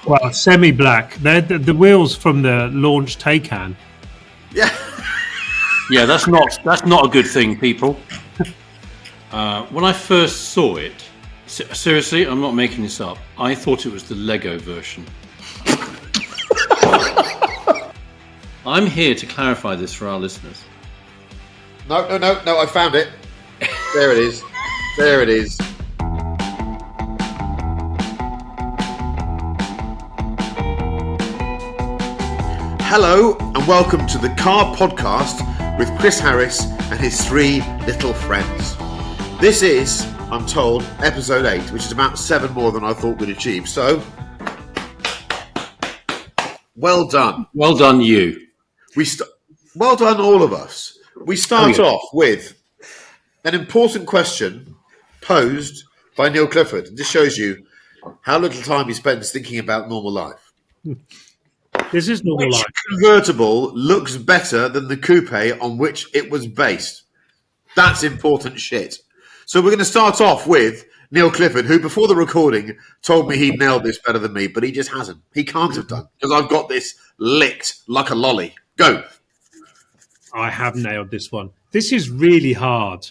Well, semi-black. They're the wheels from the launch Taycan. Yeah. Yeah, that's not a good thing, people. When I first saw it, seriously, I'm not making this up. I thought it was the Lego version. I'm here to clarify this for our listeners. No, I found it. There it is. There it is. Hello and welcome to the Car Podcast with Chris Harris and his three little friends. This is, I'm told, episode 8, which is about 7 more than I thought we'd achieve. So, well done. Well done, you. Well done, all of us. We start off with an important question posed by Neil Clifford. This shows you how little time he spends thinking about normal life. This is normal life. Which convertible looks better than the coupe on which it was based? That's important shit. So we're going to start off with Neil Clifford, who before the recording told me he'd nailed this better than me, but he just hasn't. He can't have done, because I've got this licked like a lolly. Go. I have nailed this one. This is really hard.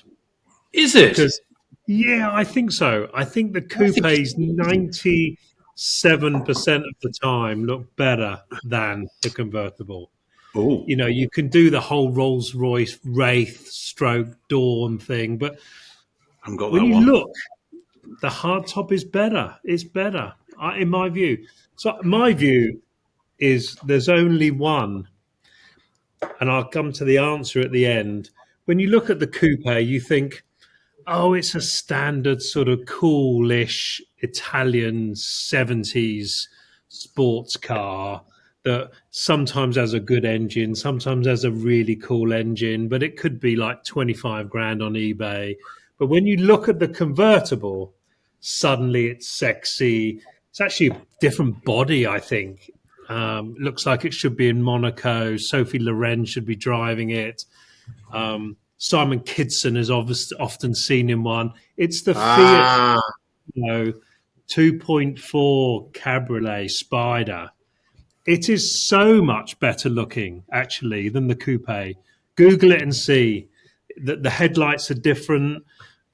Is it? Because, yeah, I think so. I think the coupes 97% of the time look better than the convertible. Oh, You know, you can do the whole Rolls-Royce Wraith stroke Dawn thing, but when you look, the hardtop is better. It's better, in my view. So my view is there's only one, and I'll come to the answer at the end. When you look at the coupe, you think, oh, it's a standard sort of coolish Italian 70s sports car that sometimes has a good engine, sometimes has a really cool engine, but it could be like 25 grand on eBay. But when you look at the convertible, suddenly it's sexy. It's actually a different body, I think. Looks like it should be in Monaco. Sophie Loren should be driving it. Simon Kidson is often seen in one. It's the Fiat 2.4 Cabriolet Spider. It is so much better looking, actually, than the coupe. Google it and see that the headlights are different.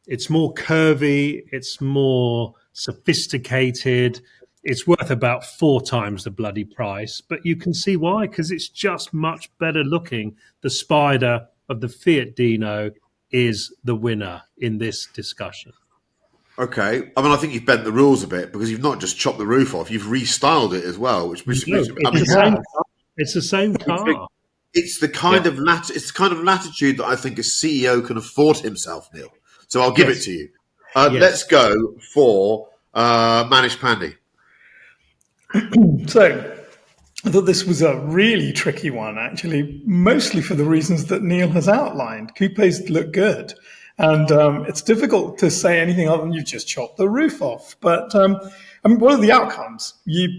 It's more curvy. It's more sophisticated. It's worth about 4 times the bloody price. But you can see why, because it's just much better looking. The Spider of the Fiat Dino is the winner in this discussion. Okay. I mean, I think you've bent the rules a bit because you've not just chopped the roof off, you've restyled it as well. It's the same car. It's the kind of latitude that I think a CEO can afford himself, Neil. So I'll give it to you. Let's go for Manish Pandey. So I thought this was a really tricky one, actually, mostly for the reasons that Neil has outlined. Coupes look good. And it's difficult to say anything other than you just chop the roof off. But, I mean, what are the outcomes? You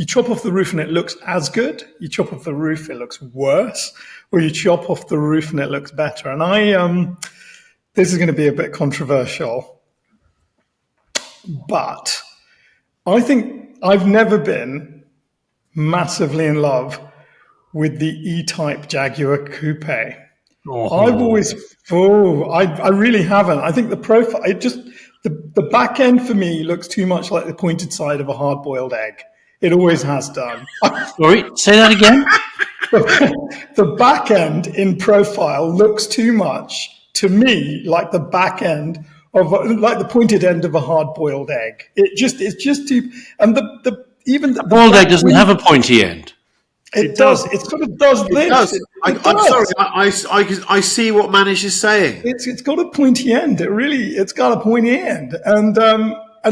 chop off the roof and it looks as good. You chop off the roof, it looks worse. Or you chop off the roof and it looks better. And this is going to be a bit controversial. But I think I've never been massively in love with the E-Type Jaguar Coupe. I've always, I really haven't. I think the profile, the back end for me looks too much like the pointed side of a hard-boiled egg. It always has done. Sorry, say that again. The back end in profile looks too much to me like the back end of like the pointed end of a hard-boiled egg. It's just too, and even the boiled egg doesn't have a pointy end. It does. It sort of does this. It does. I'm sorry. I see what Manish is saying. It's got a pointy end. It's got a pointy end, and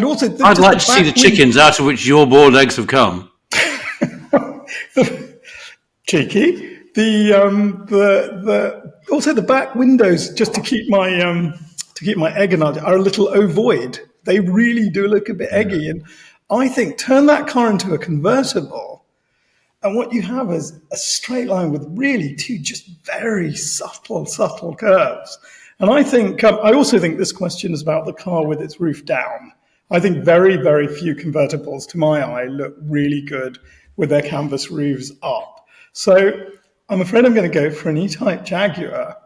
also. I'd like to see the chickens out of which your boiled eggs have come. Cheeky. Also the back windows, just to keep my egg in, are a little ovoid. They really do look a bit eggy, and I think turn that car into a convertible. And what you have is a straight line with really 2 just very subtle curves. And I think I also think this question is about the car with its roof down. I think very, very few convertibles, to my eye, look really good with their canvas roofs up. So I'm afraid I'm going to go for an E-Type Jaguar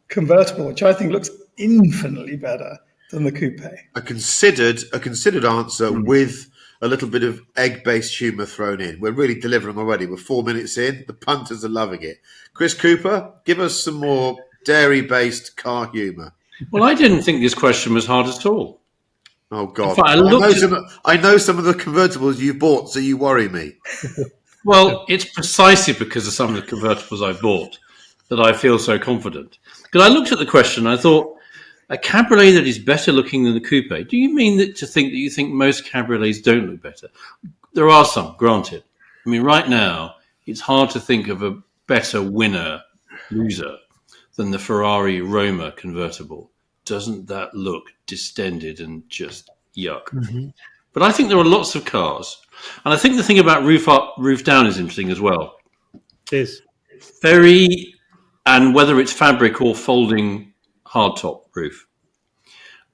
convertible, which I think looks infinitely better than the coupe. A considered answer with a little bit of egg-based humour thrown in. We're really delivering already. We're 4 minutes in. The punters are loving it. Chris Cooper, give us some more dairy-based car humour. Well, I didn't think this question was hard at all. Oh, God. Fact, I know some of the convertibles you bought, so you worry me. Well, it's precisely because of some of the convertibles I bought that I feel so confident. Because I looked at the question and I thought, a cabriolet that is better looking than the coupe, do you mean that you think most cabriolets don't look better? There are some, granted. I mean, right now, it's hard to think of a better loser, than the Ferrari Roma convertible. Doesn't that look distended and just yuck? Mm-hmm. But I think there are lots of cars. And I think the thing about roof up, roof down is interesting as well. It is. And whether it's fabric or folding hardtop roof.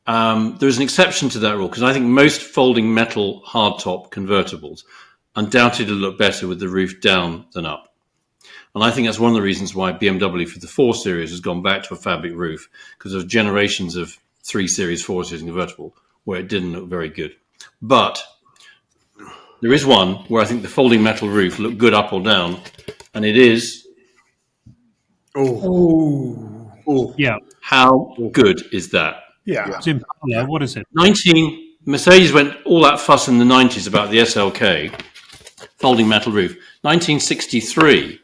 There's an exception to that rule because I think most folding metal hardtop convertibles undoubtedly look better with the roof down than up. And I think that's one of the reasons why BMW for the 4 Series has gone back to a fabric roof, because of generations of 3 Series, 4 Series convertible where it didn't look very good. But there is one where I think the folding metal roof looked good up or down, and it is... Yeah. How good is that? Yeah. What is it? Mercedes went all that fuss in the 90s about the SLK, folding metal roof. 1963,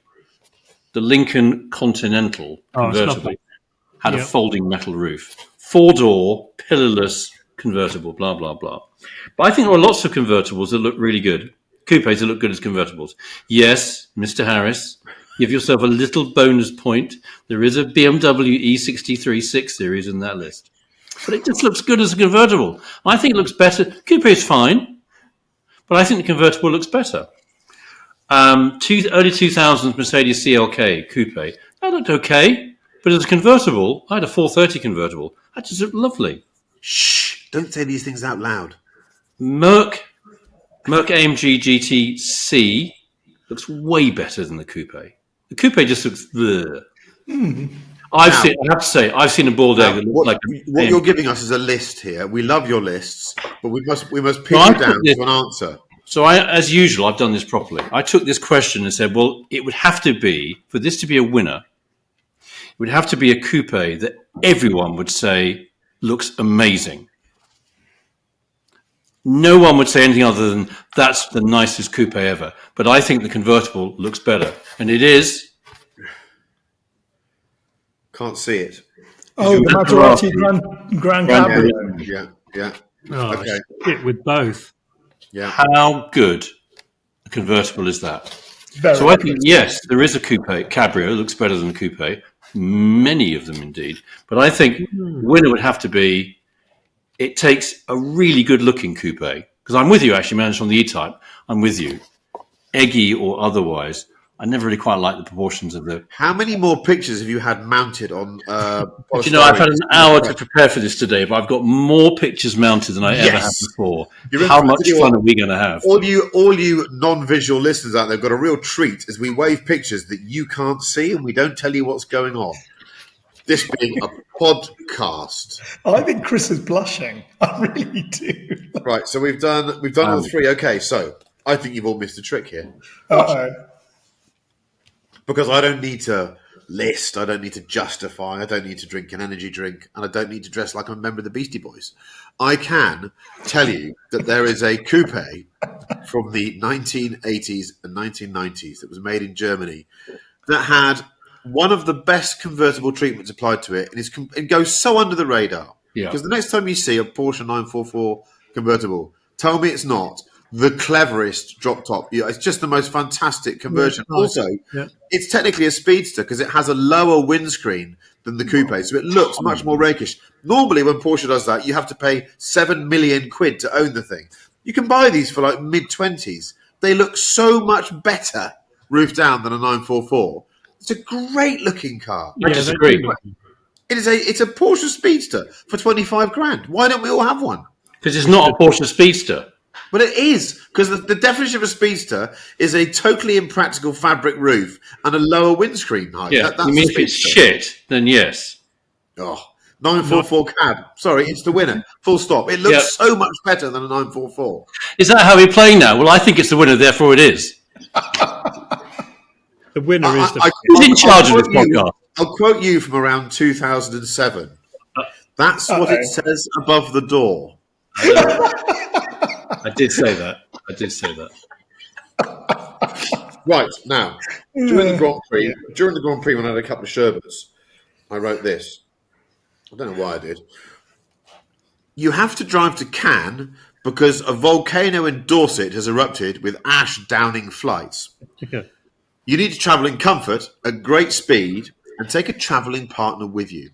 the Lincoln Continental convertible had a folding metal roof. 4-door, pillarless convertible, blah, blah, blah. But I think there are lots of convertibles that look really good. Coupes that look good as convertibles. Yes, Mr. Harris, give yourself a little bonus point. There is a BMW E63 6 Series in that list. But it just looks good as a convertible. I think it looks better. Coupe is fine, but I think the convertible looks better. Early 2000s Mercedes CLK Coupe, that looked okay. But as a convertible, I had a 430 convertible. That just looked lovely. Shh! Don't say these things out loud. Merc AMG GT-C looks way better than the coupe. The coupe just looks... I have to say, I've seen a bald egg that looks like... What you're giving us is a list here. We love your lists, but we must pin you down to an answer. So as usual, I've done this properly. I took this question and said, well, it would have to be, for this to be a winner, it would have to be a coupe that everyone would say looks amazing. No one would say anything other than that's the nicest coupe ever. But I think the convertible looks better. And it is... Can't see it. Oh, the Maserati Grand Cabrio. Yeah. Oh, okay. Shit with both. Yeah. How good a convertible is that? Very I think, yes, there is a coupe. Cabrio looks better than a coupe. Many of them, indeed. But I think the winner would have to be, it takes a really good-looking coupe. Because I'm with you, actually, managed on the E-Type. I'm with you. Eggy or otherwise. I never really quite liked the proportions of the... How many more pictures have you had mounted on... I've had an hour to prepare for this today, but I've got more pictures mounted than I ever have before. How much fun are we going to have? All you non-visual listeners out there have got a real treat as we wave pictures that you can't see and we don't tell you what's going on. This being a podcast. I think Chris is blushing. I really do. Right, so we've done all three. Okay, so I think you've all missed a trick here. Uh-oh. Because I don't need to list, I don't need to justify, I don't need to drink an energy drink, and I don't need to dress like I'm a member of the Beastie Boys. I can tell you that there is a coupe from the 1980s and 1990s that was made in Germany that had one of the best convertible treatments applied to it, and it goes so under the radar. Yeah. Because the next time you see a Porsche 944 convertible, tell me it's not the cleverest drop top. It's just the most fantastic conversion. Yeah, also, it's technically a speedster because it has a lower windscreen than the coupe, so it looks much more rakish. Normally, when Porsche does that, you have to pay 7 million quid to own the thing. You can buy these for like mid-20s. They look so much better roof down than a 944. It's a great-looking car. I disagree. It's a Porsche speedster for 25 grand. Why don't we all have one? Because it's not a Porsche Speedster. But it is, because the definition of a speedster is a totally impractical fabric roof and a lower windscreen height. Yeah, That's you mean if it's shit, then yes. Oh, 944 cab. Sorry, it's the winner. Full stop. It looks so much better than a 944. Is that how we're playing now? Well, I think it's the winner, therefore it is. The winner is the... Who's in charge of this podcast? I'll quote you from around 2007. That's what it says above the door. I did say that. Right, now, during the Grand Prix, when I had a couple of sherbets, I wrote this. I don't know why I did. You have to drive to Cannes because a volcano in Dorset has erupted with ash downing flights. Okay. You need to travel in comfort, at great speed, and take a travelling partner with you.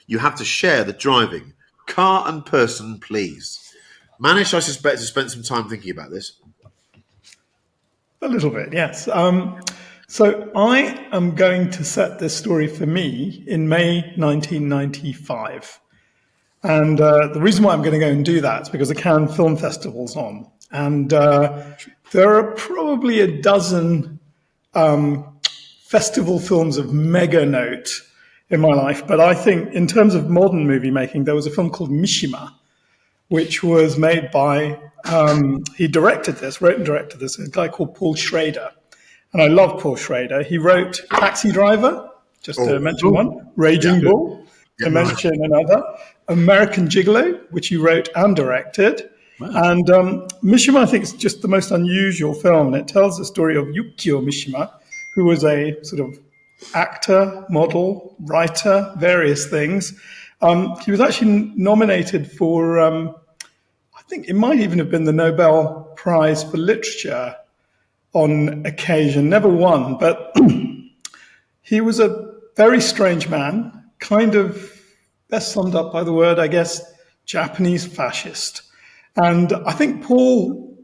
You have to share the driving. Car and person, please. Manish, I suspect, has spent some time thinking about this. A little bit, yes. So I am going to set this story for me in May 1995. And the reason why I'm going to go and do that is because the Cannes Film Festival's on. And there are probably a dozen festival films of mega note in my life. But I think in terms of modern movie making, there was a film called Mishima, which was made by, he wrote and directed this, a guy called Paul Schrader. And I love Paul Schrader. He wrote Taxi Driver, just to mention one, Raging Bull, to mention another, American Gigolo, which he wrote and directed. Wow. And Mishima, I think, is just the most unusual film. It tells the story of Yukio Mishima, who was a sort of actor, model, writer, various things. He was actually nominated for, I think it might even have been the Nobel Prize for Literature on occasion, never won, but he was a very strange man, kind of best summed up by the word, I guess, Japanese fascist. And I think Paul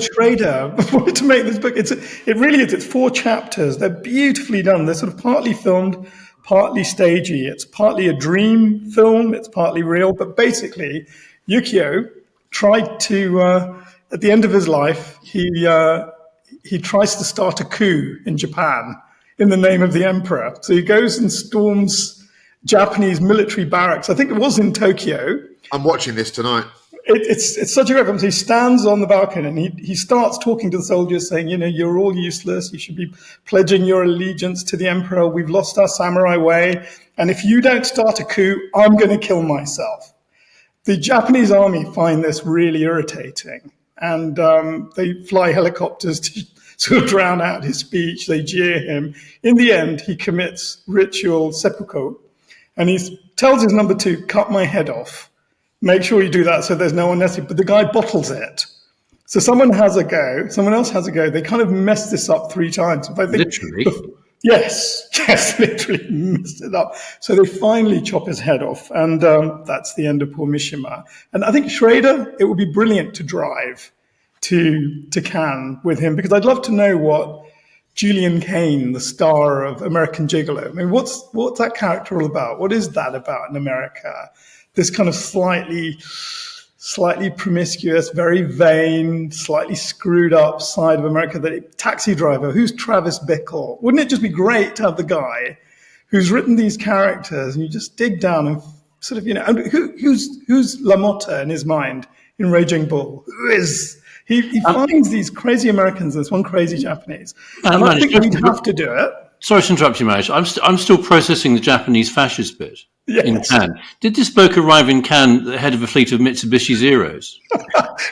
Schrader wanted to make this book. It really is. It's 4 chapters. They're beautifully done. They're sort of partly filmed, partly stagey. It's partly a dream film. It's partly real. But basically, Yukio tried to, at the end of his life, he tries to start a coup in Japan in the name of the emperor. So he goes and storms Japanese military barracks. I think it was in Tokyo. I'm watching this tonight. It's such a great film. So he stands on the balcony and he starts talking to the soldiers saying, you're all useless. You should be pledging your allegiance to the emperor. We've lost our samurai way. And if you don't start a coup, I'm going to kill myself. The Japanese army find this really irritating. And they fly helicopters to sort of drown out his speech. They jeer him. In the end, he commits ritual seppuku. And he tells his number 2, cut my head off. Make sure you do that so there's no one necessary. But the guy bottles it. So someone has a go. Someone else has a go. They kind of messed this up 3 times. If I think, literally? Yes, literally messed it up. So they finally chop his head off. And that's the end of poor Mishima. And I think Schrader, it would be brilliant to drive to Cannes with him, because I'd love to know what Julian Kane, the star of American Gigolo, I mean, what's that character all about? What is that about in America? This kind of slightly promiscuous, very vain, slightly screwed up side of America. Taxi Driver, who's Travis Bickle? Wouldn't it just be great to have the guy who's written these characters and you just dig down and sort of, and who's LaMotta in his mind in Raging Bull? Who is... He finds these crazy Americans and this one crazy Japanese. And I think we'd have to do it. Sorry to interrupt you, Manish. I'm still processing the Japanese fascist bit in Cannes. Did this bloke arrive in Cannes the head of a fleet of Mitsubishi Zeros?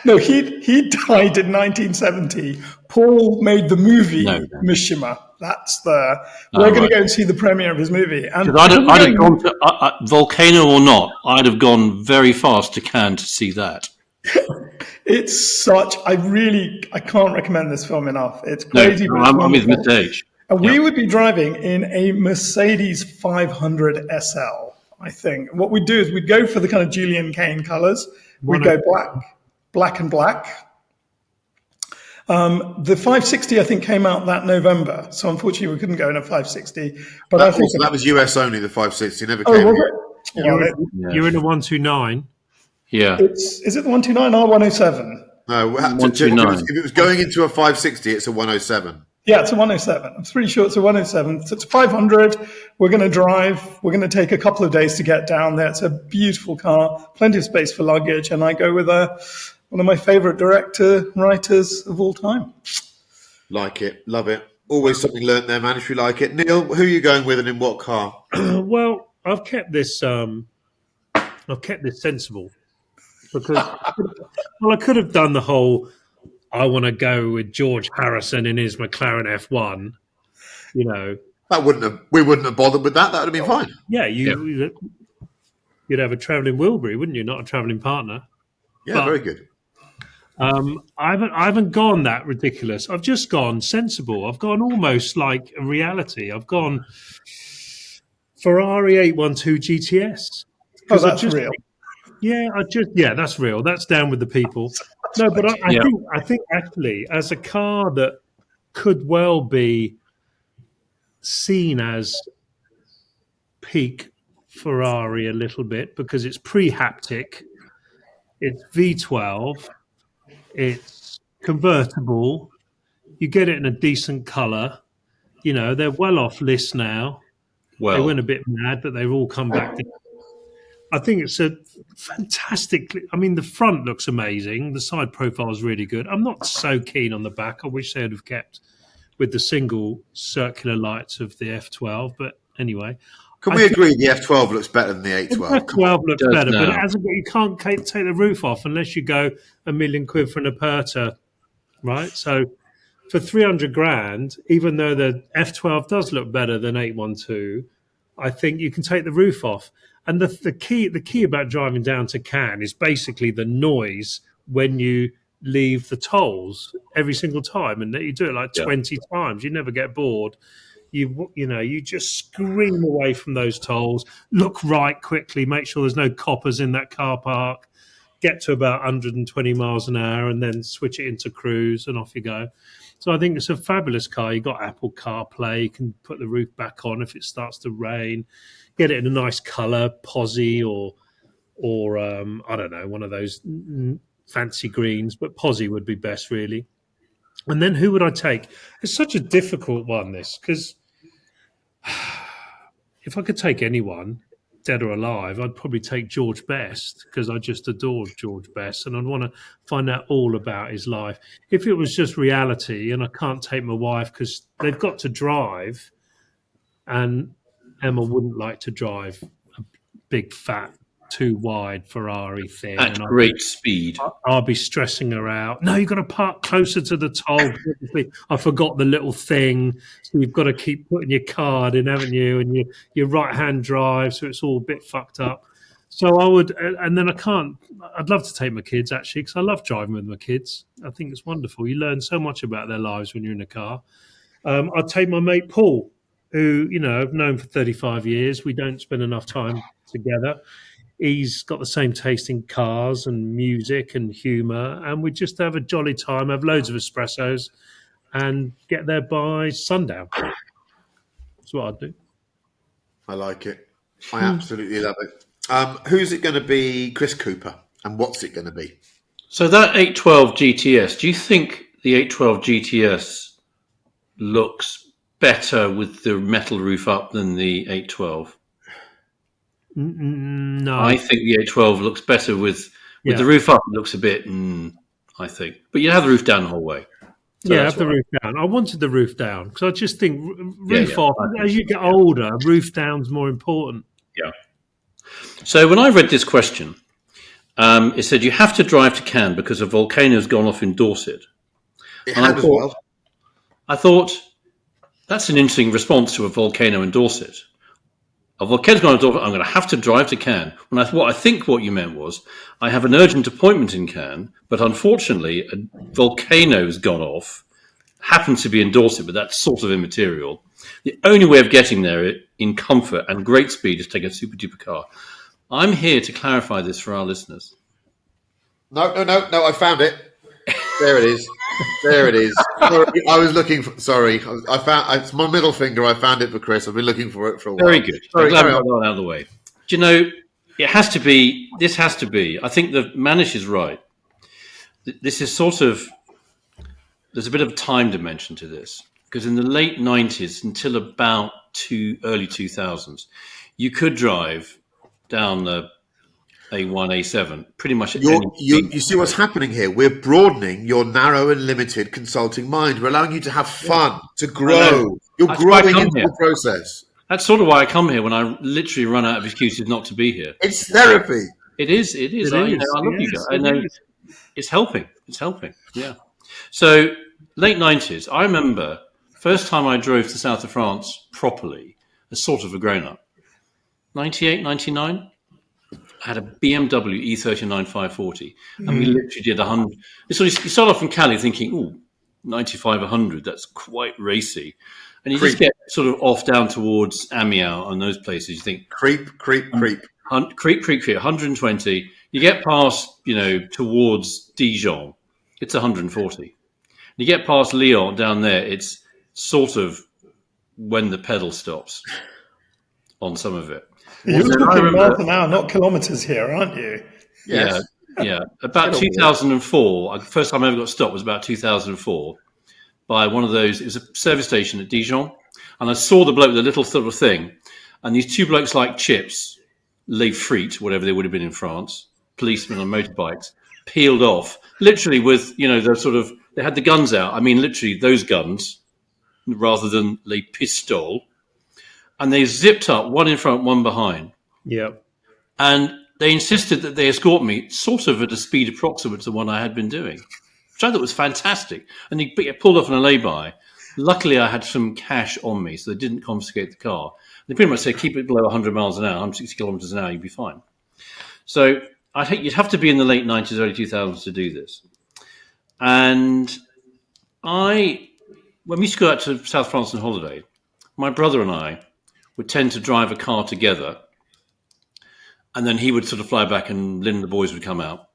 No, he died in 1970. Paul made the movie Mishima. We're going to go and see the premiere of his movie. And I'd have gone to Volcano or not. I'd have gone very fast to Cannes to see that. It's I can't recommend this film enough. It's crazy. No, I'm with Miss H. And we would be driving in a Mercedes 500 SL, I think. What we'd do is we'd go for the kind of Julian Kane colors. We'd go black and black. The 560, I think, came out that November. So unfortunately, we couldn't go in a 560. But that was US only, the 560. Never came. You're in a 129. Yeah. Is it the 129 or 107? No, 129. if it was going into a 560, it's a 107. Yeah, it's a 107. I'm pretty sure it's a 107. So it's 500. We're going to drive. We're going to take a couple of days to get down there. It's a beautiful car, plenty of space for luggage, and I go with one of my favorite writers of all time. Like it, love it. Always something learned there, man. If you like it, Neil, who are you going with, and in what car? Well, I've kept this sensible because I could have done the whole. I want to go with George Harrison in his McLaren F1. You know, we wouldn't have bothered with that. That would have been fine. Yeah, you'd have a travelling Wilbury, wouldn't you? Not a travelling partner. Yeah, but, very good. I haven't gone that ridiculous. I've just gone sensible. I've gone almost like a reality. I've gone Ferrari 812 GTS. Oh, that's real. Yeah, that's real. That's down with the people. No, but I think actually, as a car that could well be seen as peak Ferrari a little bit because it's pre-haptic, it's V12, it's convertible, you get it in a decent colour. You know, they're well off list now. Well, they went a bit mad, but they've all come back. I think it's a fantastic. I mean, the front looks amazing. The side profile is really good. I'm not so keen on the back. I wish they would have kept with the single circular lights of the F12. But anyway. Can we agree the F12 looks better than the 812? The F12 looks better, but you can't take the roof off unless you go £1 million for an Aperta, right? So for 300 grand, even though the F12 does look better than 812, I think you can take the roof off. And the key about driving down to Cannes is basically the noise when you leave the tolls every single time, and you do it like 20 times. You never get bored. You just scream away from those tolls. Look right quickly. Make sure there's no coppers in that car park. Get to about 120 miles an hour, and then switch it into cruise, and off you go. So I think it's a fabulous car. You've got Apple CarPlay. You can put the roof back on if it starts to rain. Get it in a nice colour, Posy or I don't know, one of those fancy greens, but Posy would be best, really. And then who would I take? It's such a difficult one, this, because if I could take anyone, dead or alive, I'd probably take George Best because I just adored George Best and I'd want to find out all about his life. If it was just reality and I can't take my wife because they've got to drive and Emma wouldn't like to drive a big, fat, too wide Ferrari thing. At great speed. I'll be stressing her out. No, you've got to park closer to the toll. I forgot the little thing. So you've got to keep putting your card in, haven't you? And your right-hand drive, so it's all a bit fucked up. So I would, and then I'd love to take my kids, actually, because I love driving with my kids. I think it's wonderful. You learn so much about their lives when you're in a car. I'd take my mate Paul, who, I've known for 35 years. We don't spend enough time together. He's got the same taste in cars and music and humour, and we just have a jolly time, have loads of espressos, and get there by sundown. That's what I'd do. I like it. I absolutely love it. Who's it going to be, Chris Cooper, and what's it going to be? So that 812 GTS, do you think the 812 GTS looks better with the metal roof up than the 812? No, I think the 812 looks better with the roof up. It looks a bit, I think, but you have the roof down the whole way. So have the roof down. I wanted the roof down because I just think roof off. As you get older, roof down's more important. Yeah. So when I read this question, it said you have to drive to Cannes because a volcano's gone off in Dorset. I thought that's an interesting response to a volcano in Dorset. A volcano's gone off in Dorset. I'm going to have to drive to Cannes. I think what you meant was I have an urgent appointment in Cannes, but unfortunately a volcano's gone off. Happens to be in Dorset, but that's sort of immaterial. The only way of getting there in comfort and great speed is to take a super duper car. I'm here to clarify this for our listeners. No, I found it. There it is. There it is. Sorry, I was looking for. Sorry, I found. It's my middle finger. I found it for Chris. I've been looking for it for a while. Very good. I'm glad we got that out of the way. Do you know it has to be. This has to be. I think the Manish is right. This is sort of. There's a bit of a time dimension to this because in the late 90s until about early 2000s, you could drive down the A1, A7 pretty much at any You see what's happening here? We're broadening your narrow and limited consulting mind. We're allowing you to have fun, to grow. You're That's why I growing come into here. the process. That's sort of why I come here when I literally run out of excuses not to be here. It's therapy. It is. I love you guys. I know it's helping. It's helping. Yeah. So late 90s, I remember first time I drove to the south of France properly as sort of a grown-up. 98, 99. I had a BMW E39 540 and we literally did 100. So you start off from Cali thinking, oh, 95, 100, that's quite racy. And you just get sort of off down towards Amiens and those places. You think creep. 120. You get past, towards Dijon, it's 140. You get past Lyon down there, it's sort of when the pedal stops on some of it. You're talking miles an hour, not kilometers here, aren't you? Yes. Yeah. About 2004, the first time I ever got stopped was about 2004 by one of those. It was a service station at Dijon, and I saw the bloke with the little sort of thing, and these two blokes like chips, les frites, whatever they would have been in France, policemen on motorbikes, peeled off, literally with, the sort of, they had the guns out. I mean, literally those guns, rather than les pistoles. And they zipped up, one in front, one behind. Yep. And they insisted that they escort me sort of at a speed approximate to the one I had been doing, which I thought was fantastic. And they pulled off on a lay-by. Luckily, I had some cash on me, so they didn't confiscate the car. They pretty much said, keep it below 100 miles an hour, 160 kilometers an hour, you'd be fine. So I think you'd have to be in the late 90s, early 2000s to do this. And when we used to go out to South France on holiday, my brother and I would tend to drive a car together, and then he would sort of fly back and Lynn and the boys would come out.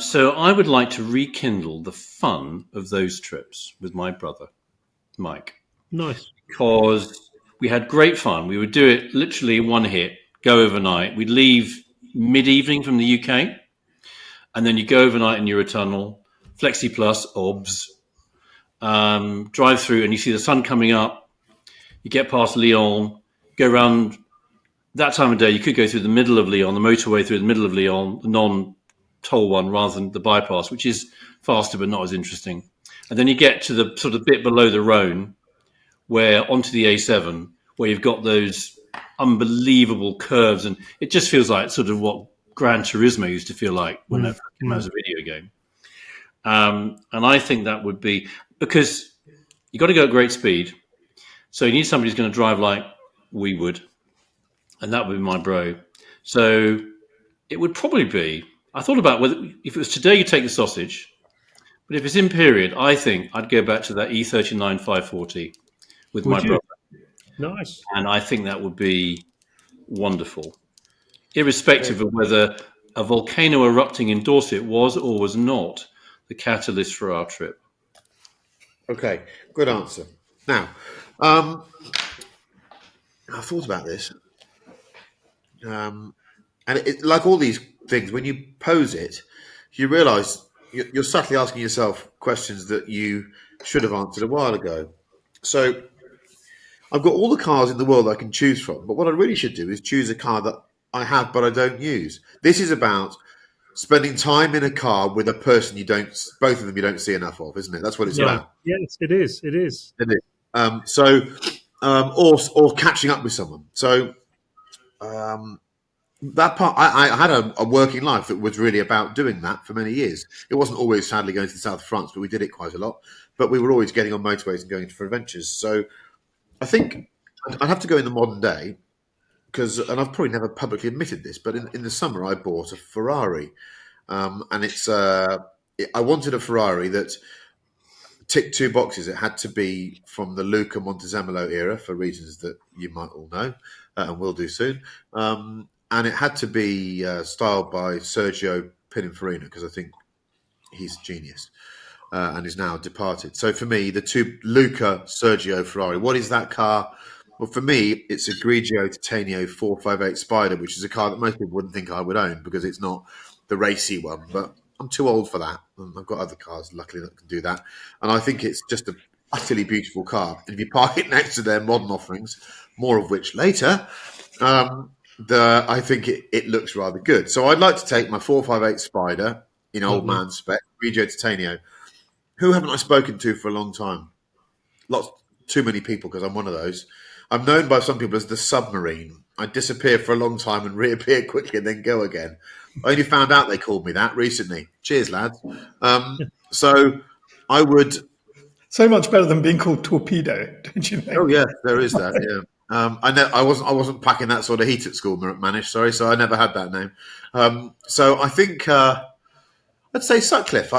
So I would like to rekindle the fun of those trips with my brother, Mike. Nice. Because we had great fun. We would do it literally one hit, go overnight. We'd leave mid-evening from the UK, and then you go overnight in Eurotunnel, Flexi Plus, OBS, drive through, and you see the sun coming up. You get past Lyon, go around. That time of day, you could go through the middle of Lyon, the motorway through the middle of Lyon, the non-toll one, rather than the bypass, which is faster but not as interesting. And then you get to the sort of bit below the Rhone, where onto the A7, where you've got those unbelievable curves, and it just feels like sort of what Gran Turismo used to feel like when that came out as a video game. And I think that would be, because you got to go at great speed. So you need somebody who's going to drive like we would, and that would be my bro. So it would probably be, I thought about whether, if it was today, you take the sausage, but if it's in period, I think I'd go back to that E39 540 with my brother. Nice. And I think that would be wonderful, irrespective of whether a volcano erupting in Dorset was or was not the catalyst for our trip. Okay, good answer. Now, I thought about this, and like all these things, when you pose it, you realise you're subtly asking yourself questions that you should have answered a while ago. So I've got all the cars in the world I can choose from, but what I really should do is choose a car that I have but I don't use. This is about spending time in a car with a person both of them you don't see enough of, isn't it? That's what it's about. Yes, it is. It is. It is. Or catching up with someone. So that part, I had a working life that was really about doing that for many years. It wasn't always, sadly, going to the south of France, but we did it quite a lot. But we were always getting on motorways and going for adventures. So I think I'd have to go in the modern day, and I've probably never publicly admitted this, but in the summer I bought a Ferrari, and I wanted a Ferrari that ticked two boxes. It had to be from the Luca Montezemolo era, for reasons that you might all know and will do soon. And it had to be styled by Sergio Pininfarina, because I think he's a genius and is now departed. So for me, the two Luca, Sergio, Ferrari. What is that car? Well, for me, it's a Grigio Titano 458 Spider, which is a car that most people wouldn't think I would own because it's not the racy one. But I'm too old for that. And I've got other cars, luckily, that can do that. And I think it's just a utterly beautiful car. And if you park it next to their modern offerings, more of which later, I think it looks rather good. So I'd like to take my 458 Spider in old man spec, Grigio Titano. Who haven't I spoken to for a long time? Too many people because I'm one of those. I'm known by some people as the submarine. I disappear for a long time and reappear quickly and then go again. I only found out they called me that recently. Cheers, lads. So I would... So much better than being called Torpedo, don't you think? Oh, yeah, there is that, yeah. I wasn't packing that sort of heat at school, Manish, sorry, so I never had that name. So I think... I'd say Sutcliffe.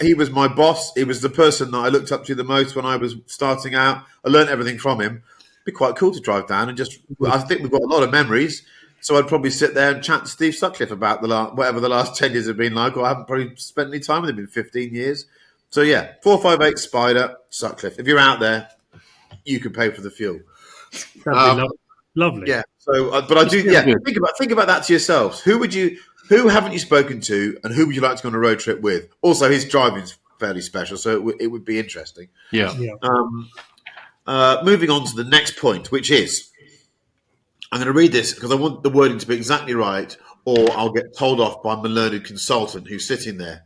He was my boss. He was the person that I looked up to the most when I was starting out. I learned everything from him. It'd be quite cool to drive down and I think we've got a lot of memories. So I'd probably sit there and chat to Steve Sutcliffe about whatever the last 10 years have been like, or I haven't probably spent any time with him in 15 years. So yeah, 458 Spider, Sutcliffe. If you're out there, you can pay for the fuel. That'd be lovely. Yeah. So, but I do. Yeah. Think about that to yourselves. Who haven't you spoken to, and who would you like to go on a road trip with? Also, his driving's fairly special, so it would be interesting. Yeah. Moving on to the next point, which is, I'm going to read this because I want the wording to be exactly right, or I'll get told off by my learned consultant who's sitting there.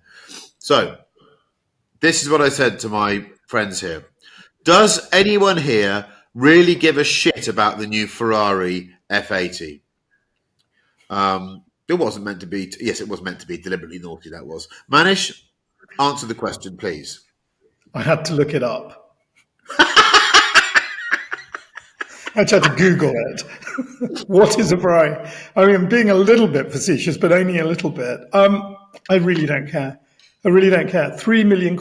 So, this is what I said to my friends here. Does anyone here really give a shit about the new Ferrari F80? It wasn't meant to be. Yes, it was meant to be deliberately naughty. That was. Manish, answer the question, please. I had to look it up. I tried to Google it. What is a Ferrari? I mean, I'm being a little bit facetious, but only a little bit. I really don't care. I really don't care. £3 million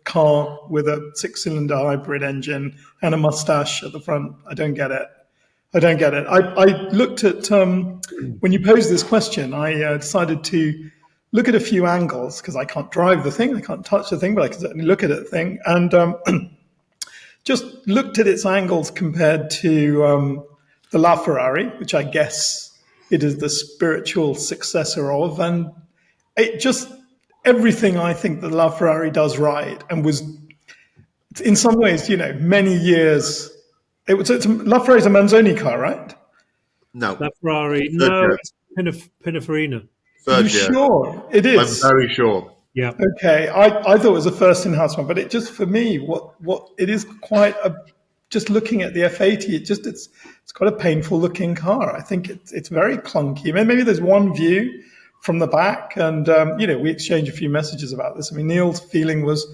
car with a 6-cylinder hybrid engine and a mustache at the front. I don't get it. I looked at, when you posed this question, I decided to look at a few angles because I can't drive the thing, I can't touch the thing, but I can certainly look at the thing. And just looked at its angles compared to the LaFerrari, which I guess it is the spiritual successor of. And it just, everything I think that LaFerrari does right and was, in some ways, many years... LaFerrari's a Manzoni car, right? No. LaFerrari, no, it's Pininfarina. Are you sure? It is? I'm very sure. Yeah. Okay, I thought it was a first in-house one, but it just, for me, what it is quite just looking at the F80, it's quite a painful looking car. I think it's very clunky. Maybe there's one view from the back, and we exchanged a few messages about this. I mean, Neil's feeling was,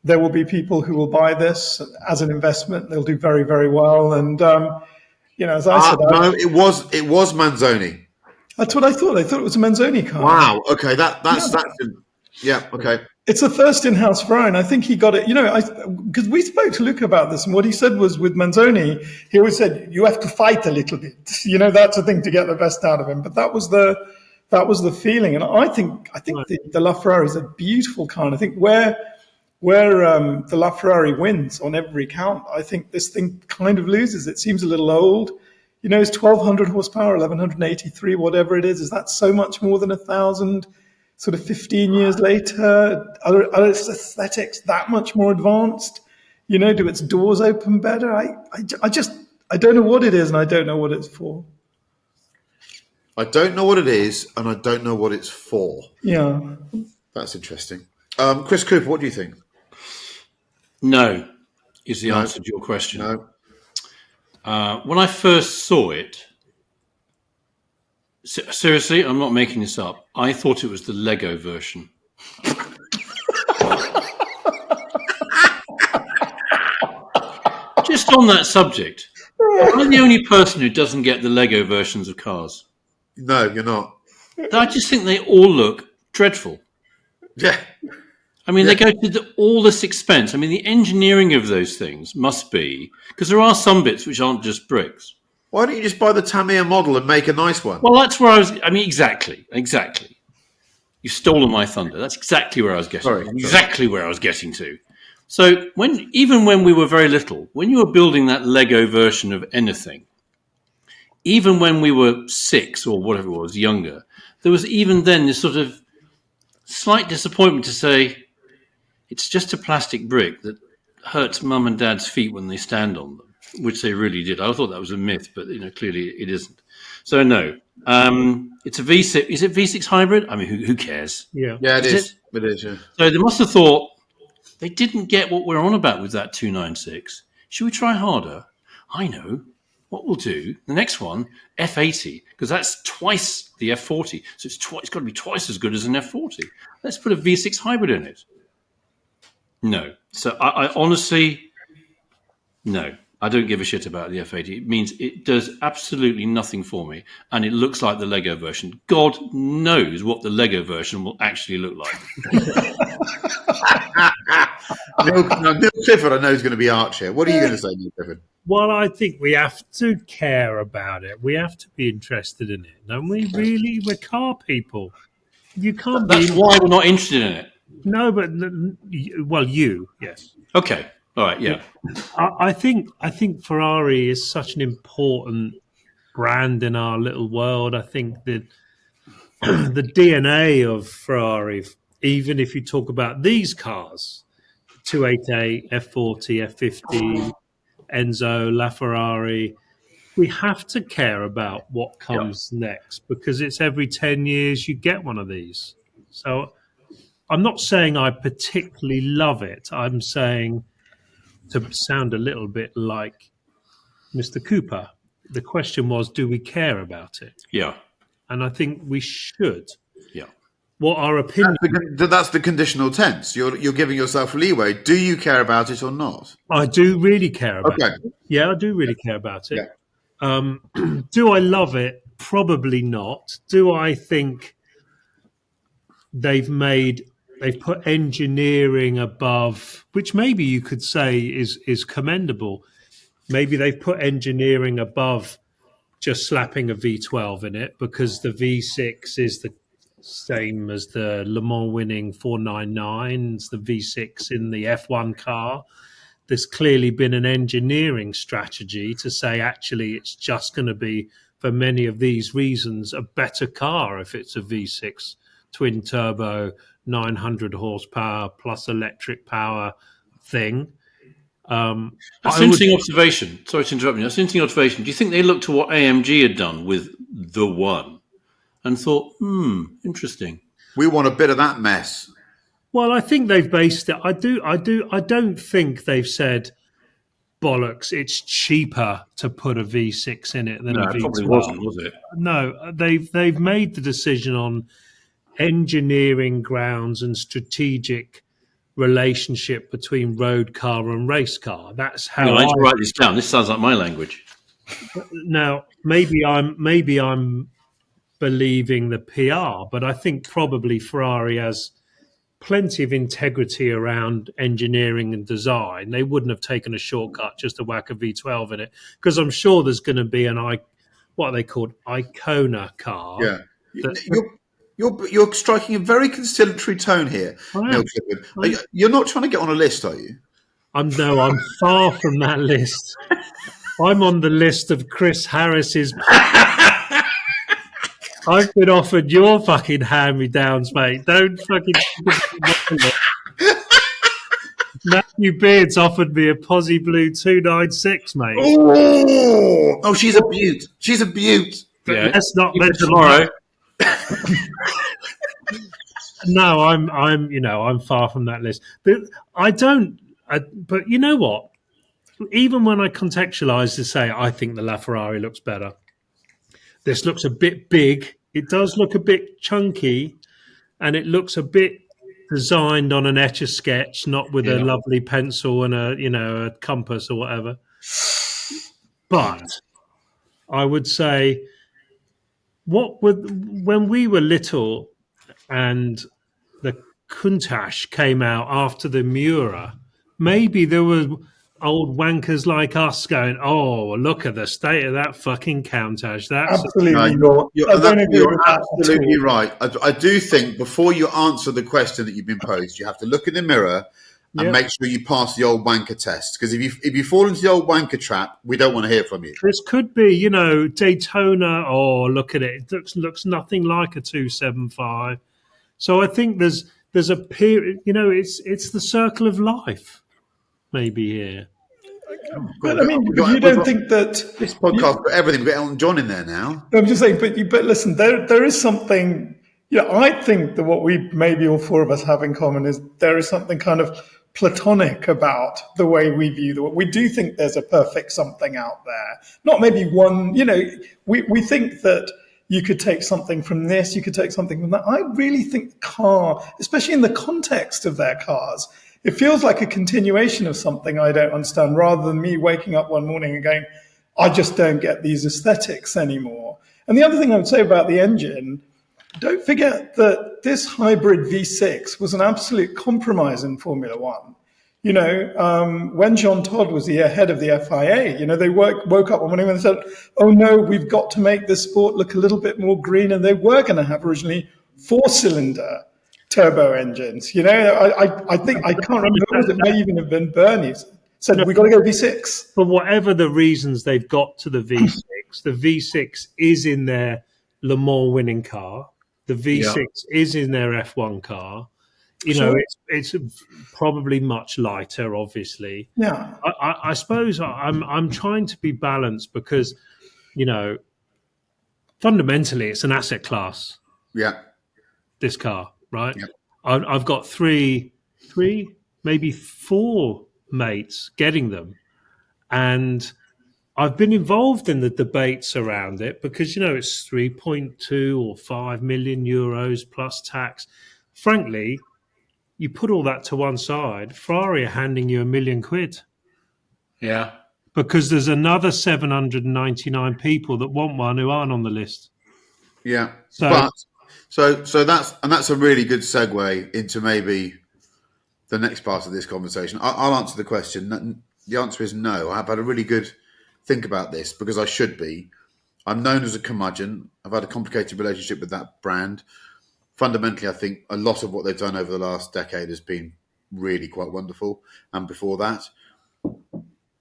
there will be people who will buy this as an investment. They'll do very, very well. And, as I said... No, it was Manzoni. That's what I thought. I thought it was a Manzoni car. Wow. Okay. That's okay. It's the first in-house Ferrari, and I think he got it, because we spoke to Luca about this, and what he said was with Manzoni, he always said, you have to fight a little bit. That's the thing to get the best out of him. But that was the feeling. And I think the LaFerrari is a beautiful car. And I think where the LaFerrari wins on every count, I think this thing kind of loses. It seems a little old. It's 1,200 horsepower, 1,183, whatever it is. Is that so much more than 1,000? Sort of 15 years later, are its aesthetics that much more advanced? Do its doors open better? I don't know what it is, and I don't know what it's for. I don't know what it is, and I don't know what it's for. Yeah. That's interesting. Chris Cooper, what do you think? No, is the answer to your question. No. When I first saw it, seriously, I'm not making this up, I thought it was the Lego version. Just on that subject, I'm the only person who doesn't get the Lego versions of cars. No, you're not. I just think they all look dreadful. Yeah. I mean, they go to all this expense. I mean, the engineering of those things must be, because there are some bits which aren't just bricks. Why don't you just buy the Tamiya model and make a nice one? Well, that's where exactly. You've stolen my thunder. That's exactly where I was getting. Exactly where I was getting to. So even when we were very little, when you were building that Lego version of anything, even when we were 6 or whatever it was, younger, there was even then this sort of slight disappointment to say, it's just a plastic brick that hurts mum and dad's feet when they stand on them, which they really did. I thought that was a myth, but clearly it isn't. So no, it's a V6. Is it V6 hybrid? I mean, who cares? Yeah, it is. It is. Yeah. So they must have thought they didn't get what we're on about with that 296. Should we try harder? I know what we'll do. The next one, F80, because that's twice the F40. So it's got to be twice as good as an F40. Let's put a V6 hybrid in it. No. So I honestly, no. I don't give a shit about the F80. It means it does absolutely nothing for me. And it looks like the Lego version. God knows what the Lego version will actually look like. Neil Clifford, I know, is going to be Arch here. What are you going to say, Neil Clifford? Well, I think we have to care about it. We have to be interested in it. Don't we? Really? We're car people. You can't That's why we're not interested in it. No, but, well, yes. Okay. All right, yeah. I think Ferrari is such an important brand in our little world. I think that the DNA of Ferrari, even if you talk about these cars, 288, F40, F50, Enzo, LaFerrari, we have to care about what comes next because it's every 10 years you get one of these. So I'm not saying I particularly love it. I'm saying, to sound a little bit like Mr. Cooper, the question was, do we care about it? Yeah. And I think we should. Yeah. What our opinion... That's the conditional tense. You're giving yourself leeway. Do you care about it or not? I do really care about it. Yeah, I do really care about it. Yeah. Do I love it? Probably not. Do I think they've put engineering above, which maybe you could say is commendable. Maybe they've put engineering above just slapping a V12 in it because the V6 is the same as the Le Mans winning 499. It's the V6 in the F1 car. There's clearly been an engineering strategy to say, actually, it's just going to be, for many of these reasons, a better car if it's a V6 twin turbo 900 horsepower plus electric power thing. That's an interesting observation. Sorry to interrupt you. That's an interesting observation. Do you think they looked to what AMG had done with the One and thought, interesting? We want a bit of that mess. Well, I think they've based it. I don't think they've said, bollocks, it's cheaper to put a V6 in it than a V12. It probably wasn't, was it? No, they've made the decision on engineering grounds and strategic relationship between road car and race car. That's how I need to write this down. This sounds like my language. Now, maybe I'm believing the PR, but I think probably Ferrari has plenty of integrity around engineering and design. They wouldn't have taken a shortcut just to whack a V12 in it, because I'm sure there's going to be what are they called, Icona car. Yeah. You're striking a very conciliatory tone here, Neil Clifford. You're not trying to get on a list, are you? I'm far from that list. I'm on the list of Chris Harris's. I've been offered your fucking hand-me-downs, mate. Don't fucking. Matthew Beard's offered me a Posi Blue 296, mate. Oh, she's a beaut. She's a beaut. Yeah, let's not mention tomorrow. No, I'm far from that list. But but you know what? Even when I contextualise to say I think the LaFerrari looks better, this looks a bit big. It does look a bit chunky, and it looks a bit designed on an Etch-a-Sketch, not with a lovely pencil and a compass or whatever. But I would say, when we were little and the Countach came out after the Miura, maybe there were old wankers like us going, "Oh, look at the state of that fucking Countach." That's absolutely you're absolutely right. I do think before you answer the question that you've been posed, you have to look in the mirror and make sure you pass the old wanker test. Because if you fall into the old wanker trap, we don't want to hear from you. This could be, Daytona. Oh, look at it! It looks nothing like a 275. So I think there's a period. It's the circle of life, maybe here. But you don't think that this podcast got everything? We've got Elton John in there now. I'm just saying, but listen, there is something. I think that what we maybe all four of us have in common is there is something kind of platonic about the way we view the world. We do think there's a perfect something out there. Not maybe one. We think that you could take something from this, you could take something from that. I really think the car, especially in the context of their cars, it feels like a continuation of something I don't understand, rather than me waking up one morning and going, I just don't get these aesthetics anymore. And the other thing I would say about the engine, don't forget that this hybrid V6 was an absolute compromise in Formula One. When Jean Todt was the head of the FIA, they woke up one morning and they said, oh no, we've got to make this sport look a little bit more green. And they were going to have originally 4-cylinder turbo engines. I think, I can't remember, it may even have been Bernie said, we've got to go V6. For whatever the reasons they've got to the V6 is in their Le Mans winning car. The V6 is in their F1 car. It's probably much lighter, obviously. Yeah. I suppose I'm trying to be balanced because, fundamentally it's an asset class. Yeah. This car, right? Yeah. I've got three, maybe 4 mates getting them. And I've been involved in the debates around it because, it's 3.2 or 5 million euros plus tax. Frankly, you put all that to one side, Ferrari are handing you £1 million. Yeah. Because there's another 799 people that want one who aren't on the list. Yeah. So that's a really good segue into maybe the next part of this conversation. I'll answer the question. The answer is no. I've had a really good think about this because I should be. I'm known as a curmudgeon. I've had a complicated relationship with that brand. Fundamentally, I think a lot of what they've done over the last decade has been really quite wonderful, and before that.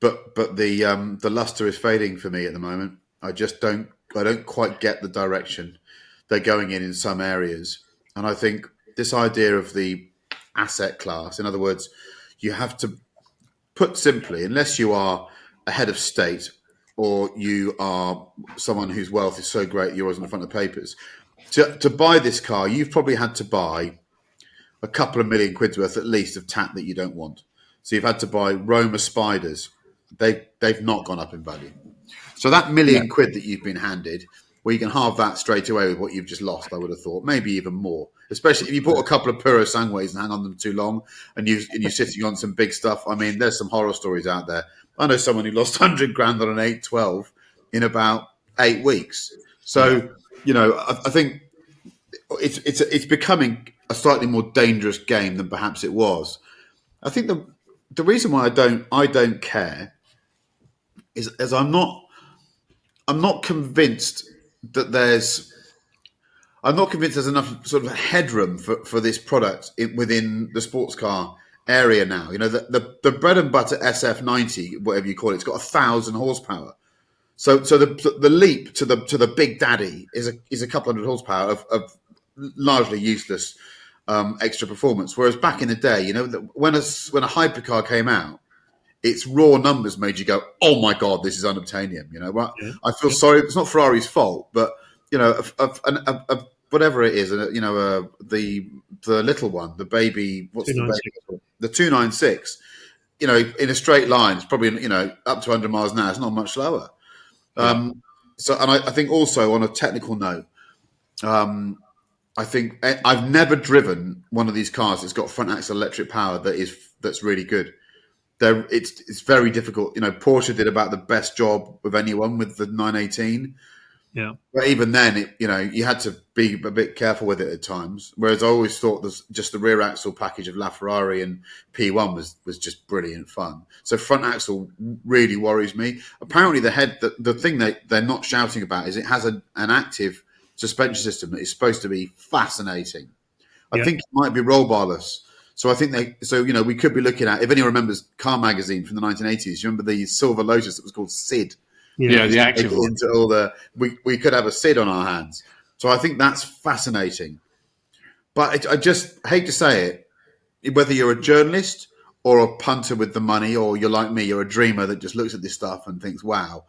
But the luster is fading for me at the moment. I don't quite get the direction they're going in some areas, and I think this idea of the asset class, in other words, you have to put simply, unless you are a head of state or you are someone whose wealth is so great you're always on the front of papers. To buy this car, you've probably had to buy a couple of £1 million worth at least of tat that you don't want. So you've had to buy Roma Spiders. They've not gone up in value. So that £1 million that you've been handed, well, you can halve that straight away with what you've just lost, I would have thought. Maybe even more. Especially if you bought a couple of Puro Sangways and hang on them too long and you're sitting on some big stuff. I mean, there's some horror stories out there. I know someone who lost 100 grand on an 812 in about 8 weeks. So, I think it's becoming a slightly more dangerous game than perhaps it was. I think the reason why I don't care is I'm not convinced that there's enough sort of headroom for this product within the sports car area now. The bread and butter SF90, whatever you call it, it's got 1,000 horsepower. So the leap to the big daddy is a couple hundred horsepower of largely useless extra performance. Whereas back in the day, when a hypercar came out, its raw numbers made you go, "Oh my god, this is unobtainium." I feel sorry. It's not Ferrari's fault, but whatever it is, the little one, the baby, what's the baby? The 296. In a straight line, it's probably up to 100 miles an hour. It's not much slower. I think also on a technical note, I think I've never driven one of these cars that's got front axle electric power that's really good. It's very difficult. Porsche did about the best job of anyone with the 918. Yeah. But even then, you had to be a bit careful with it at times. Whereas I always thought just the rear axle package of LaFerrari and P1 was just brilliant fun. So front axle really worries me. Apparently, the thing they're not shouting about is it has an active suspension system that is supposed to be fascinating. I think it might be roll barless. So I think we could be looking at, if anyone remembers Car Magazine from the 1980s, you remember the Silver Lotus that was called Sid? Yeah, the active one. Into all we could have a Sid on our hands. So I think that's fascinating. But I just hate to say it, whether you're a journalist or a punter with the money, or you're like me, you're a dreamer that just looks at this stuff and thinks, wow,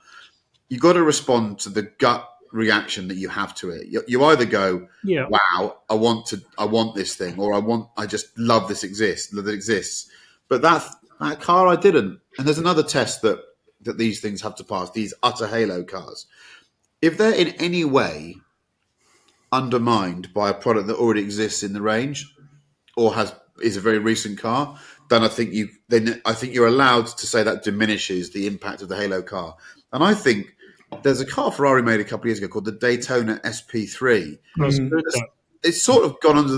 you've got to respond to the gut reaction that you have to it. You either go, wow, I want this thing, or I just love that it exists. But that car, I didn't. And there's another test that these things have to pass, these utter halo cars. If they're in any way undermined by a product that already exists in the range, or is a very recent car, then I think you're allowed to say that diminishes the impact of the halo car. And I think there's a car Ferrari made a couple of years ago called the Daytona SP3. It's sort of gone under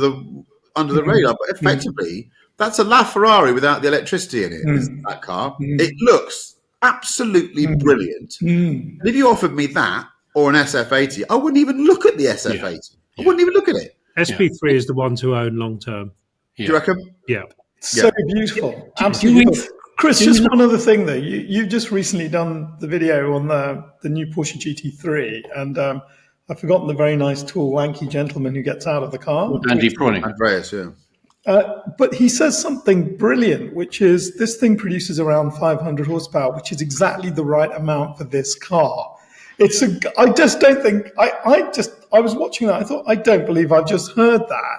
the radar, but effectively that's a LaFerrari without the electricity in it. That car, it looks absolutely brilliant. And if you offered me that or an SF80, I wouldn't even look at the SF80. I wouldn't even look at it. SP3 is the one to own long term. Do you reckon? Yeah. So beautiful. Absolutely. Chris, just one other thing though. You've just recently done the video on the new Porsche GT3, and I've forgotten the very nice, tall, lanky gentleman who gets out of the car. Andy Proning. Andreas, yeah. But he says something brilliant, which is this thing produces around 500 horsepower, which is exactly the right amount for this car. I just don't think, I was watching that, I thought, I don't believe I've just heard that.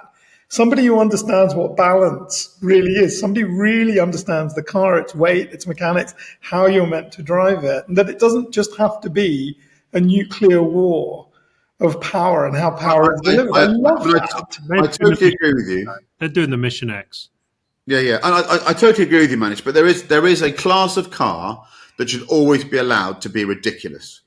Somebody who understands what balance really is, somebody really understands the car, its weight, its mechanics, how you're meant to drive it, and that it doesn't just have to be a nuclear war of power and how power is delivered. I love that. I totally agree with you. They're doing the Mission X. Yeah. And I totally agree with you, Manish, but there is a class of car that should always be allowed to be ridiculous.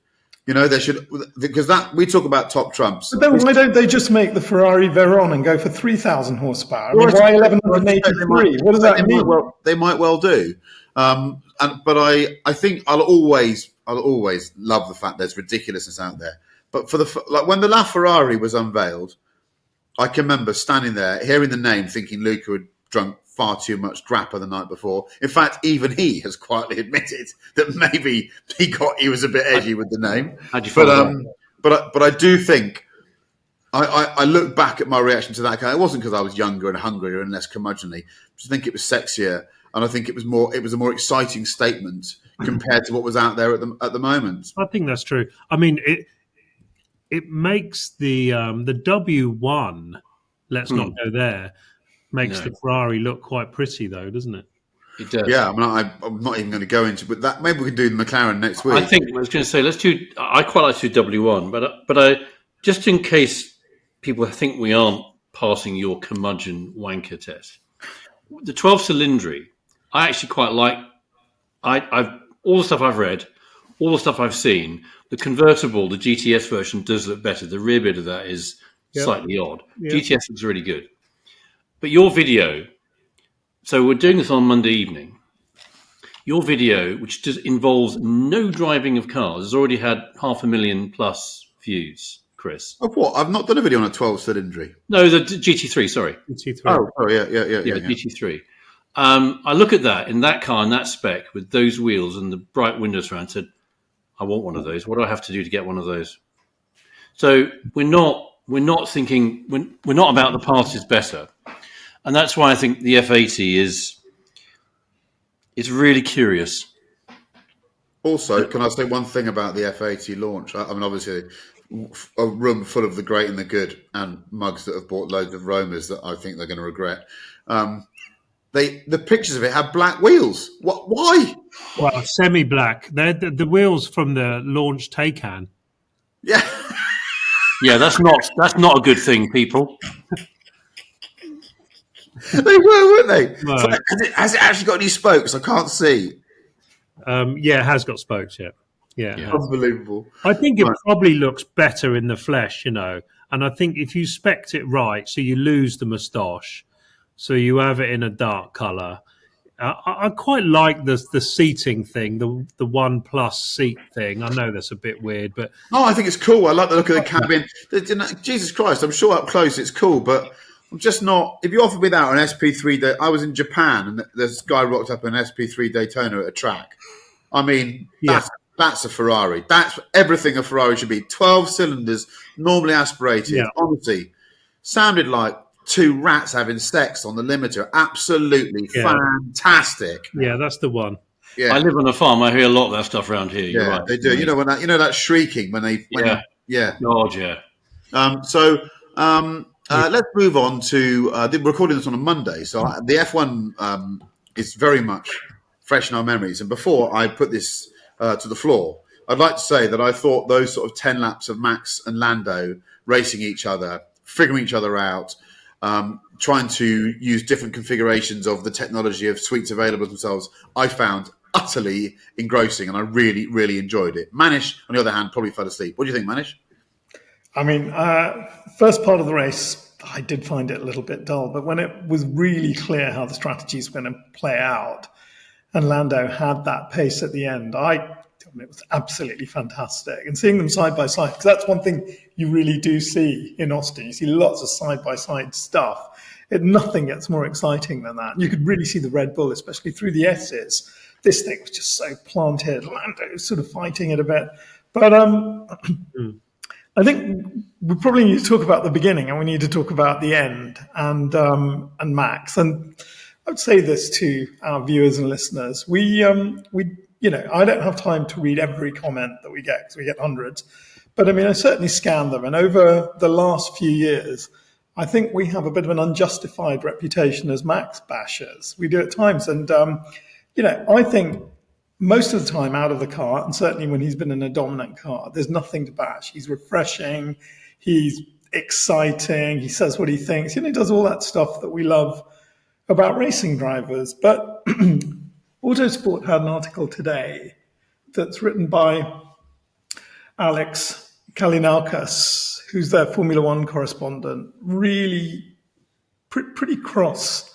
They should, because we talk about top trumps. But then why don't they just make the Ferrari Veyron and go for 3,000 horsepower? Why 1,183? What does that mean? They might well do. But I think I'll always love the fact there's ridiculousness out there. But when the LaFerrari was unveiled, I can remember standing there, hearing the name, thinking Luca had drunk far too much grappa the night before. In fact, even he has quietly admitted that maybe he was a bit edgy with the name. How'd you feel but I do think I look back at my reaction to that car. It wasn't because I was younger and hungrier and less curmudgeonly. I just think it was sexier, and I think it was a more exciting statement compared to what was out there at the moment. I think that's true. I mean, it makes the W1. Let's not go there. Makes the Ferrari look quite pretty, though, doesn't it? It does. Yeah, I'm not even going to go into, but that maybe we can do the McLaren next week. I think I was going to say let's do. I quite like to do W1, but I just in case people think we aren't passing your curmudgeon wanker test, the 12 cylindry, I actually quite like. I've all the stuff I've read, all the stuff I've seen. The convertible, the GTS version does look better. The rear bit of that is slightly odd. GTS looks really good. But your video, so we're doing this on Monday evening. Your video, which involves no driving of cars, has already had 500,000+ views, Chris. Of what? I've not done a video on a 12 cylindry. No, the GT3, sorry. GT3. Oh, yeah. GT3. I look at that, in that car, in that spec, with those wheels and the bright windows around, and said, I want one of those. What do I have to do to get one of those? So we're not thinking, we're not about the past is better. And that's why I think the F80 is really curious. Also, can I say one thing about the F80 launch? I mean, obviously, a room full of the great and the good, and mugs that have bought loads of Romas that I think they're going to regret. The pictures of it have black wheels. What? Why? Well, semi-black. They're the wheels from the launch Taycan. Yeah. Yeah, that's not a good thing, people. They were, weren't they? Well, so, has it actually got any spokes? I can't see. Yeah, it has got spokes, yeah. Unbelievable. I think it probably looks better in the flesh, and I think if you spec'd it right, so you lose the moustache, so you have it in a dark colour. I quite like the seating thing, the 1+ seat thing. I know that's a bit weird, but I think it's cool. I like the look of the cabin. Jesus Christ, I'm sure up close it's cool, but I'm just not. If you offered me that on SP3 day, I was in Japan and this guy rocked up an SP3 Daytona at a track. I mean, that's a Ferrari. That's everything a Ferrari should be. 12 cylinders, normally aspirated. Yeah. Honestly, sounded like two rats having sex on the limiter. Absolutely fantastic. Yeah, that's the one. Yeah. I live on a farm. I hear a lot of that stuff around here. You're right. They do. You know that shrieking when they. God, yeah. Let's move on to. We're recording this on a Monday, so the F1 is very much fresh in our memories. And before I put this to the floor, I'd like to say that I thought those sort of 10 laps of Max and Lando racing each other, figuring each other out, trying to use different configurations of the technology of suites available themselves, I found utterly engrossing, and I really, really enjoyed it. Manish, on the other hand, probably fell asleep. What do you think, Manish? I mean, first part of the race, I did find it a little bit dull, but when it was really clear how the strategies were going to play out, and Lando had that pace at the end, it was absolutely fantastic. And seeing them side by side, because that's one thing you really do see in Austin. You see lots of side by side stuff. Nothing gets more exciting than that. You could really see the Red Bull, especially through the S's. This thing was just so planted. Lando was sort of fighting it a bit. But I think we probably need to talk about the beginning, and we need to talk about the end and Max. And I would say this to our viewers and listeners: I don't have time to read every comment that we get because we get hundreds, but I mean, I certainly scan them. And over the last few years, I think we have a bit of an unjustified reputation as Max bashers. We do at times, and I think most of the time out of the car, and certainly when he's been in a dominant car, there's nothing to bash. He's refreshing, he's exciting, he says what he thinks, he does all that stuff that we love about racing drivers. But Autosport had an article today that's written by Alex Kalinaukas, who's their Formula One correspondent, really pretty cross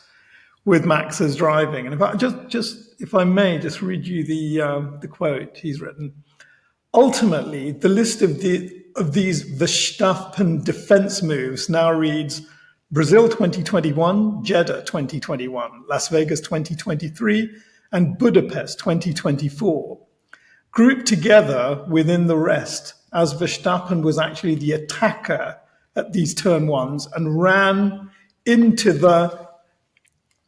with Max's driving. And if I may just read you the quote he's written. Ultimately, the list of these Verstappen defense moves now reads: Brazil 2021, Jeddah 2021, Las Vegas 2023, and Budapest 2024. Grouped together within the rest, as Verstappen was actually the attacker at these turn ones and ran into the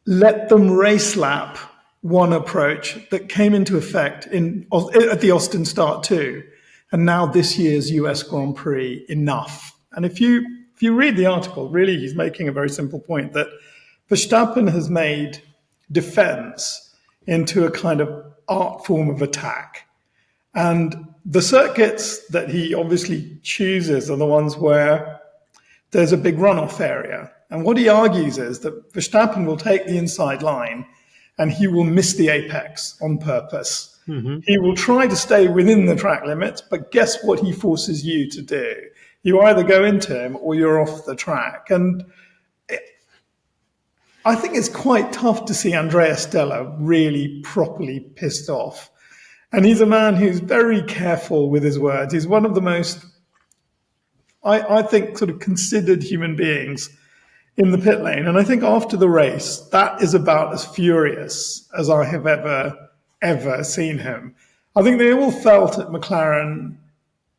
let them race lap one approach that came into effect at the Austin Start 2, and now this year's US Grand Prix. Enough. And if you read the article, really he's making a very simple point that Verstappen has made defense into a kind of art form of attack. And the circuits that he obviously chooses are the ones where there's a big runoff area. And what he argues is that Verstappen will take the inside line and he will miss the apex on purpose. Mm-hmm. He will try to stay within the track limits, but guess what he forces you to do? You either go into him or you're off the track. And I think it's quite tough to see Andrea Stella really properly pissed off. And he's a man who's very careful with his words. He's one of the most, I think, sort of considered human beings in the pit lane. And I think after the race, that is about as furious as I have ever seen him. I think they all felt at McLaren,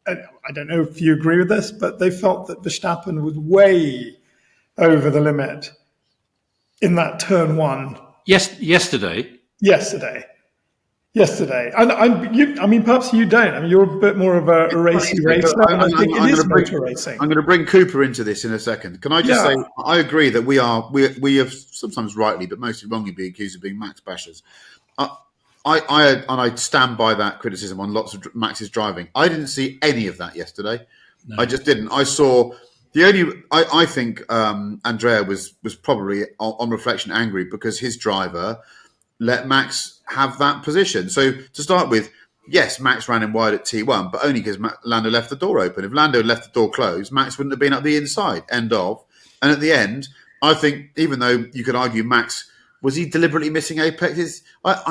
and I don't know if you agree with this, but they felt that Verstappen was way over the limit in that turn one. Yesterday. I mean, perhaps you don't. I mean, you're a bit more of a racy racer. I think it is motor racing. I'm going to bring Cooper into this in a second. Can I just say, I agree that we have sometimes rightly, but mostly wrongly, been accused of being Max bashers. I stand by that criticism on lots of Max's driving. I didn't see any of that yesterday. No. I just didn't. I saw the only. I think Andrea was probably on reflection angry because his driver let Max have that position. So to start with, yes, Max ran him wide at T1, but only because Lando left the door open. If Lando left the door closed, Max wouldn't have been up the inside. End of. And at the end, I think even though you could argue Max, was he deliberately missing apexes?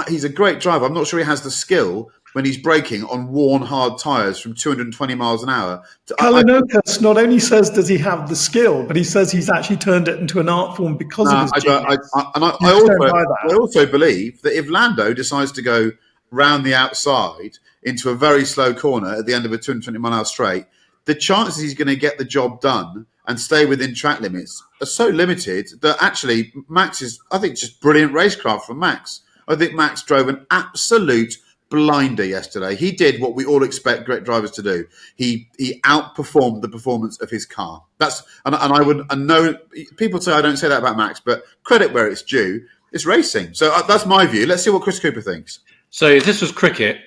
He's a great driver. I'm not sure he has the skill when he's braking on worn hard tyres from 220 miles an hour. Kalinokas not only says does he have the skill, but he says he's actually turned it into an art form because of his genius. I also believe that if Lando decides to go round the outside into a very slow corner at the end of a 220 mile an hour straight, the chances he's going to get the job done and stay within track limits are so limited that actually Max is, I think, just brilliant racecraft from Max. I think Max drove an absolute blinder yesterday. He did what we all expect great drivers to do. He outperformed the performance of his car. I know people say I don't say that about Max, but credit where it's due. It's racing. So that's my view. Let's see what Chris Cooper thinks. So if this was cricket,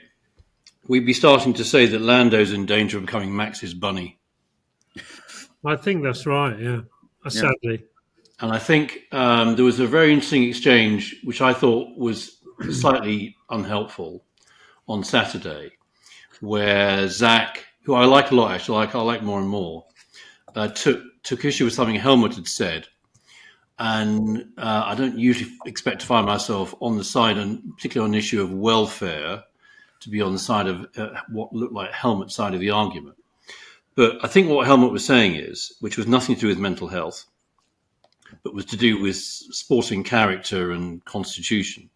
we'd be starting to say that Lando's in danger of becoming Max's bunny. I think that's right, yeah. Sadly. And I think there was a very interesting exchange, which I thought was slightly unhelpful on Saturday, where Zach, who I like a lot, actually, I like more and more, took issue with something Helmut had said. And I don't usually expect to find myself on the side, and particularly on the issue of welfare, to be on the side of what looked like Helmut's side of the argument. But I think what Helmut was saying is, which was nothing to do with mental health, but was to do with sporting character and constitution.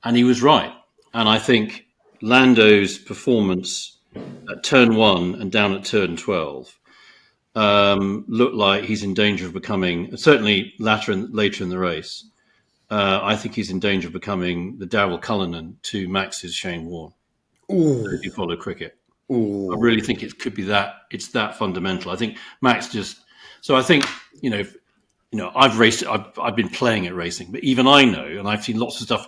And he was right. And I think Lando's performance at turn 1 and down at turn 12 looked like he's in danger of becoming, certainly later in the race, I think he's in danger of becoming the Darrell Cullinan to Max's Shane Warne. If you follow cricket. Ooh. I really think it could be that. It's that fundamental. I think Max just. So I think I've raced. I've been playing at racing, but even I know, and I've seen lots of stuff.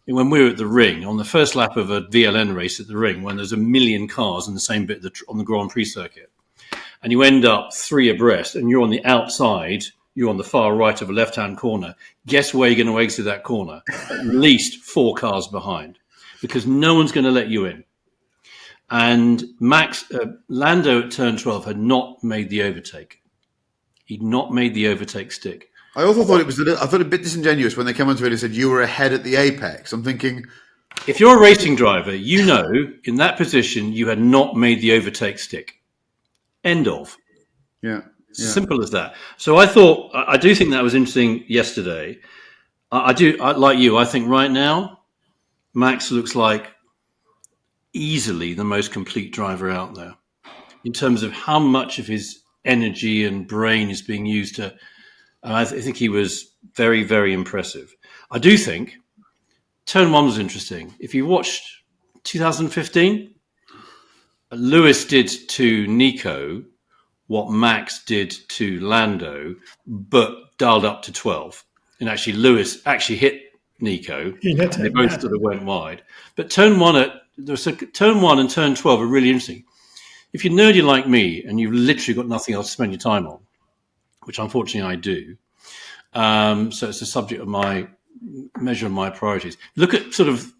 When we were at the ring on the first lap of a VLN race at the ring, when there's a million cars in the same bit on the Grand Prix circuit, and you end up 3 abreast, and you're on the outside, you're on the far right of a left-hand corner. Guess where you're going to exit that corner? At least 4 cars behind, because no one's going to let you in. And Lando at turn 12 had not made the overtake. He'd not made the overtake stick. I also thought it a bit disingenuous when they came onto it and said you were ahead at the apex. I'm thinking, if you're a racing driver, you know in that position you had not made the overtake stick. End of. Yeah. Simple as that. So I do think that was interesting yesterday. I like you. I think right now Max looks like easily the most complete driver out there in terms of how much of his energy and brain is being used to. I think he was very, very impressive. I do think turn 1 was interesting. If you watched 2015, Lewis did to Nico what Max did to Lando, but dialed up to 12. And actually, Lewis actually hit Nico. They both sort of went wide. But turn 1 and turn 12 are really interesting. If you're nerdy like me and you've literally got nothing else to spend your time on, which unfortunately I do, so it's a subject of my measure of my priorities. Look at sort of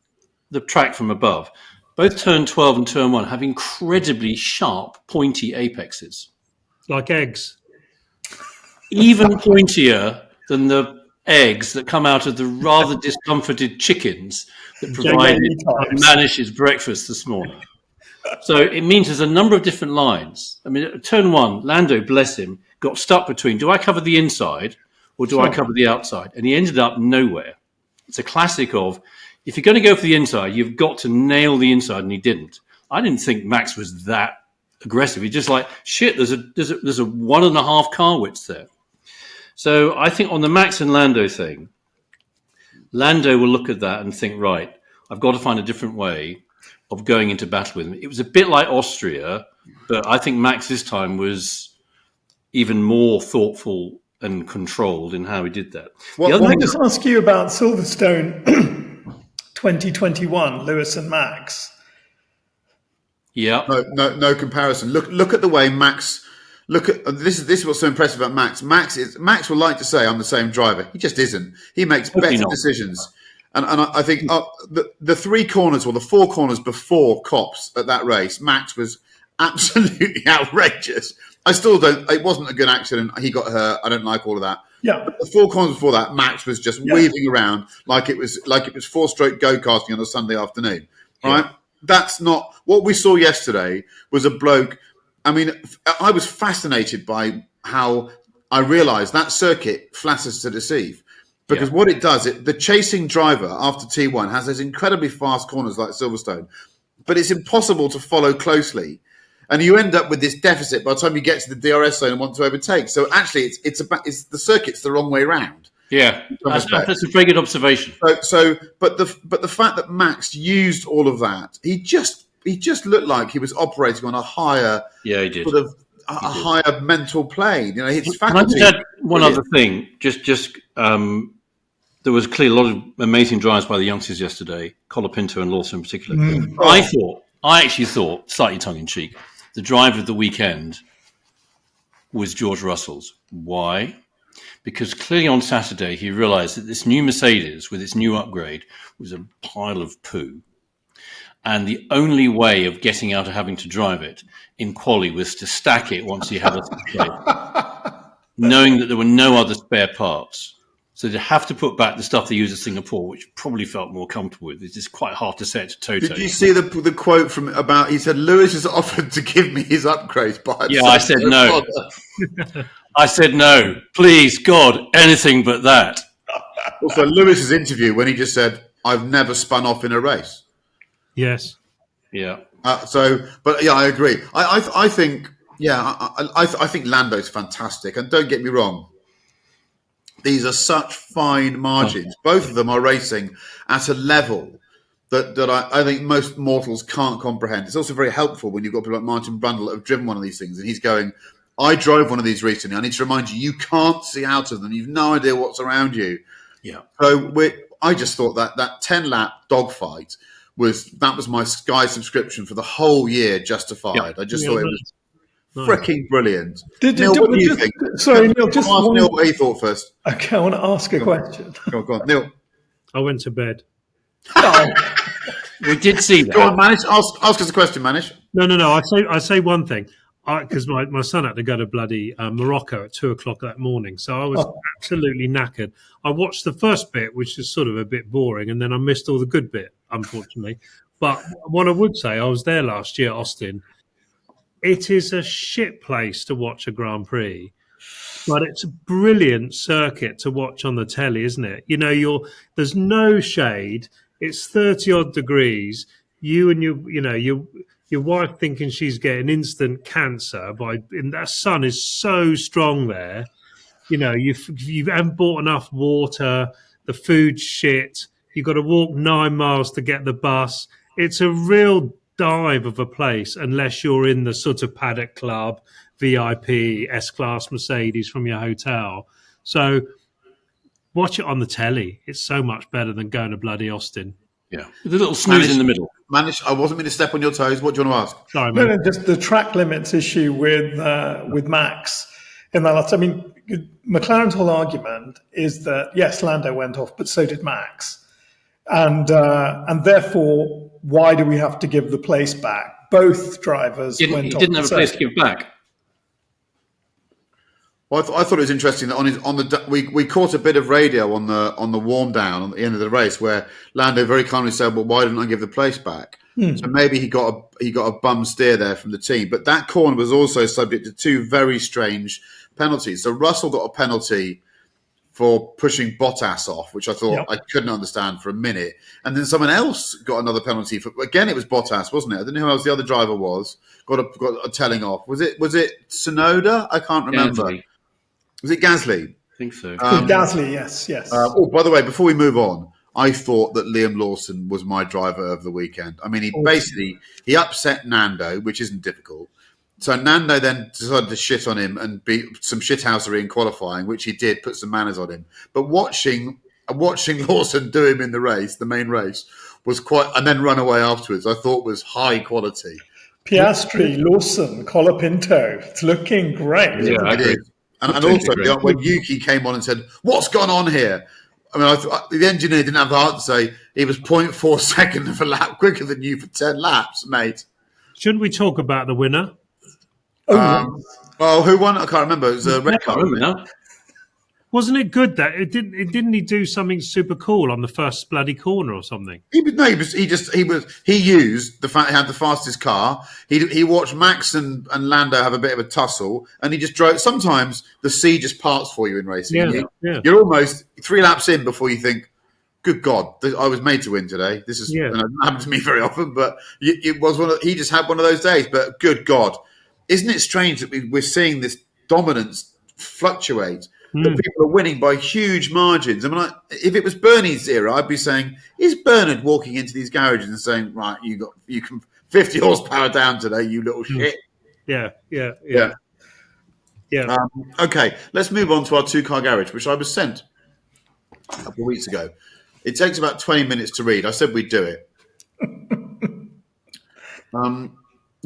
the track from above. Both turn 12 and turn 1 have incredibly sharp, pointy apexes. Like eggs. Even pointier than the eggs that come out of the rather discomforted chickens that provided Manish's breakfast this morning. So it means there's a number of different lines. I mean, at turn 1, Lando, bless him, got stuck between, do I cover the inside or do I cover the outside? And he ended up nowhere. It's a classic of, if you're going to go for the inside, you've got to nail the inside, and he didn't. I didn't think Max was that aggressive. He's just like, shit, there's a 1.5 car width there. So I think on the Max and Lando thing, Lando will look at that and think, right, I've got to find a different way of going into battle with him. It was a bit like Austria, but I think Max this time was even more thoughtful and controlled in how he did that. Well, I just ask you about Silverstone 2021, Lewis and Max. Yeah. No comparison. Look at the way Max. Look at this is what's so impressive about Max. Max would like to say I'm the same driver. He just isn't. He makes better decisions. And I think the 3 corners or the 4 corners before Copse at that race, Max was absolutely outrageous. I still don't. It wasn't a good accident. He got hurt. I don't like all of that. Yeah. But the 4 corners before that, Max was just weaving around like it was 4-stroke go-karting on a Sunday afternoon. Right? that's not what we saw yesterday. Was a bloke. I mean, I was fascinated by how I realised that circuit flatters to deceive. Because what it does, the chasing driver after T1 has those incredibly fast corners like Silverstone, but it's impossible to follow closely. And you end up with this deficit by the time you get to the DRS zone and want to overtake. So actually, it's the circuit's the wrong way round. Yeah, that's a very good observation. But the fact that Max used all of that, he just looked like he was operating on a higher, he did. sort of a higher mental plane. His Can I faculty. just add one other thing? Just there was clearly a lot of amazing drives by the youngsters yesterday, Colapinto and Lawson in particular. I actually thought, slightly tongue in cheek, the drive of the weekend was George Russell's. Why? Because clearly on Saturday he realised that this new Mercedes with its new upgrade was a pile of poo. And the only way of getting out of having to drive it in quali was to stack it once he had it, knowing that there were no other spare parts. So to have to put back the stuff they used at Singapore, which probably felt more comfortable with, it's just quite hard to set to Toto. Did you see the quote from about? He said Lewis has offered to give me his upgrades, but I said no. I said no. Please, God, anything but that. Also, Lewis's interview when he just said, "I've never spun off in a race." Yes. Yeah. But I agree. I think, I think Lando's fantastic. And don't get me wrong, these are such fine margins. Both of them are racing at a level that I think most mortals can't comprehend. It's also very helpful when you've got people like Martin Brundle that have driven one of these things, and he's going, I drove one of these recently. I need to remind you, you can't see out of them. You've no idea what's around you. Yeah. So I just thought that 10-lap dogfight was my Sky subscription for the whole year justified. Yeah. I just thought it was freaking brilliant. Neil, what do you think? Sorry, Neil, just ask Neil what he thought first. Okay, I want to ask a question. Go on, Neil. I went to bed. We did see that. Go on, Manish. Ask us a question, Manish. No. I say one thing. Because my son had to go to bloody Morocco at 2:00 that morning, so I was absolutely knackered. I watched the first bit, which is sort of a bit boring, and then I missed all the good bit, unfortunately. But what I would say, I was there last year, Austin. It is a shit place to watch a Grand Prix, but it's a brilliant circuit to watch on the telly, isn't it? There's no shade. It's 30 odd degrees. You and your wife thinking she's getting instant cancer and that sun is so strong there. You haven't bought enough water. The food's shit. You've got to walk 9 miles to get the bus. It's a real dive of a place unless you're in the sort of Paddock Club, VIP, S-Class Mercedes from your hotel. So watch it on the telly. It's so much better than going to bloody Austin. Yeah, with a little snooze in the middle. Manish, I wasn't going to step on your toes. What do you want to ask? Sorry, man. No, just the track limits issue with Max in that last. I mean, McLaren's whole argument is that yes, Lando went off, but so did Max, and therefore, why do we have to give the place back? Both drivers went off. He didn't have a place to give back. Well, I thought it was interesting that we caught a bit of radio on the warm down at the end of the race where Lando very kindly said, "Well, why didn't I give the place back?" So maybe he got a bum steer there from the team. But that corner was also subject to two very strange penalties. So Russell got a penalty for pushing Bottas off, which I thought I couldn't understand for a minute, and then someone else got another penalty for. Again, it was Bottas, wasn't it? I don't know who else the other driver was. Got a telling off. Was it Tsunoda? I can't remember. Gasly. Was it Gasly? I think so. Gasly, yes. By the way, before we move on, I thought that Liam Lawson was my driver of the weekend. I mean, he upset Nando, which isn't difficult. So Nando then decided to shit on him and beat some shithousery in qualifying, which he did, put some manners on him. But watching Lawson do him in the race, the main race, was and then run away afterwards, I thought was high quality. Piastri, Lawson, Colapinto, it's looking great. Yeah, I did. And also, when Yuki came on and said, "What's gone on here?" I mean, the engineer didn't have the heart to say he was 0.4 seconds of a lap quicker than you for 10 laps, mate. Shouldn't we talk about the winner? Who won? I can't remember. It was a red car. Wasn't it good that it didn't? Didn't he do something super cool on the first bloody corner or something? He used the fact he had the fastest car. He watched Max and Lando have a bit of a tussle, and he just drove. Sometimes the sea just parts for you in racing. You're almost 3 laps in before you think, "Good God, I was made to win today." This is and it doesn't happen to me very often, but it was he just had one of those days. But good God, isn't it strange that we're seeing this dominance fluctuate? That people are winning by huge margins. I mean, if it was Bernie's era, I'd be saying, is Bernard walking into these garages and saying, right, you can 50 horsepower down today, you little shit? Yeah. Okay, let's move on to our 2-car garage, which I was sent a couple of weeks ago. It takes about 20 minutes to read. I said we'd do it.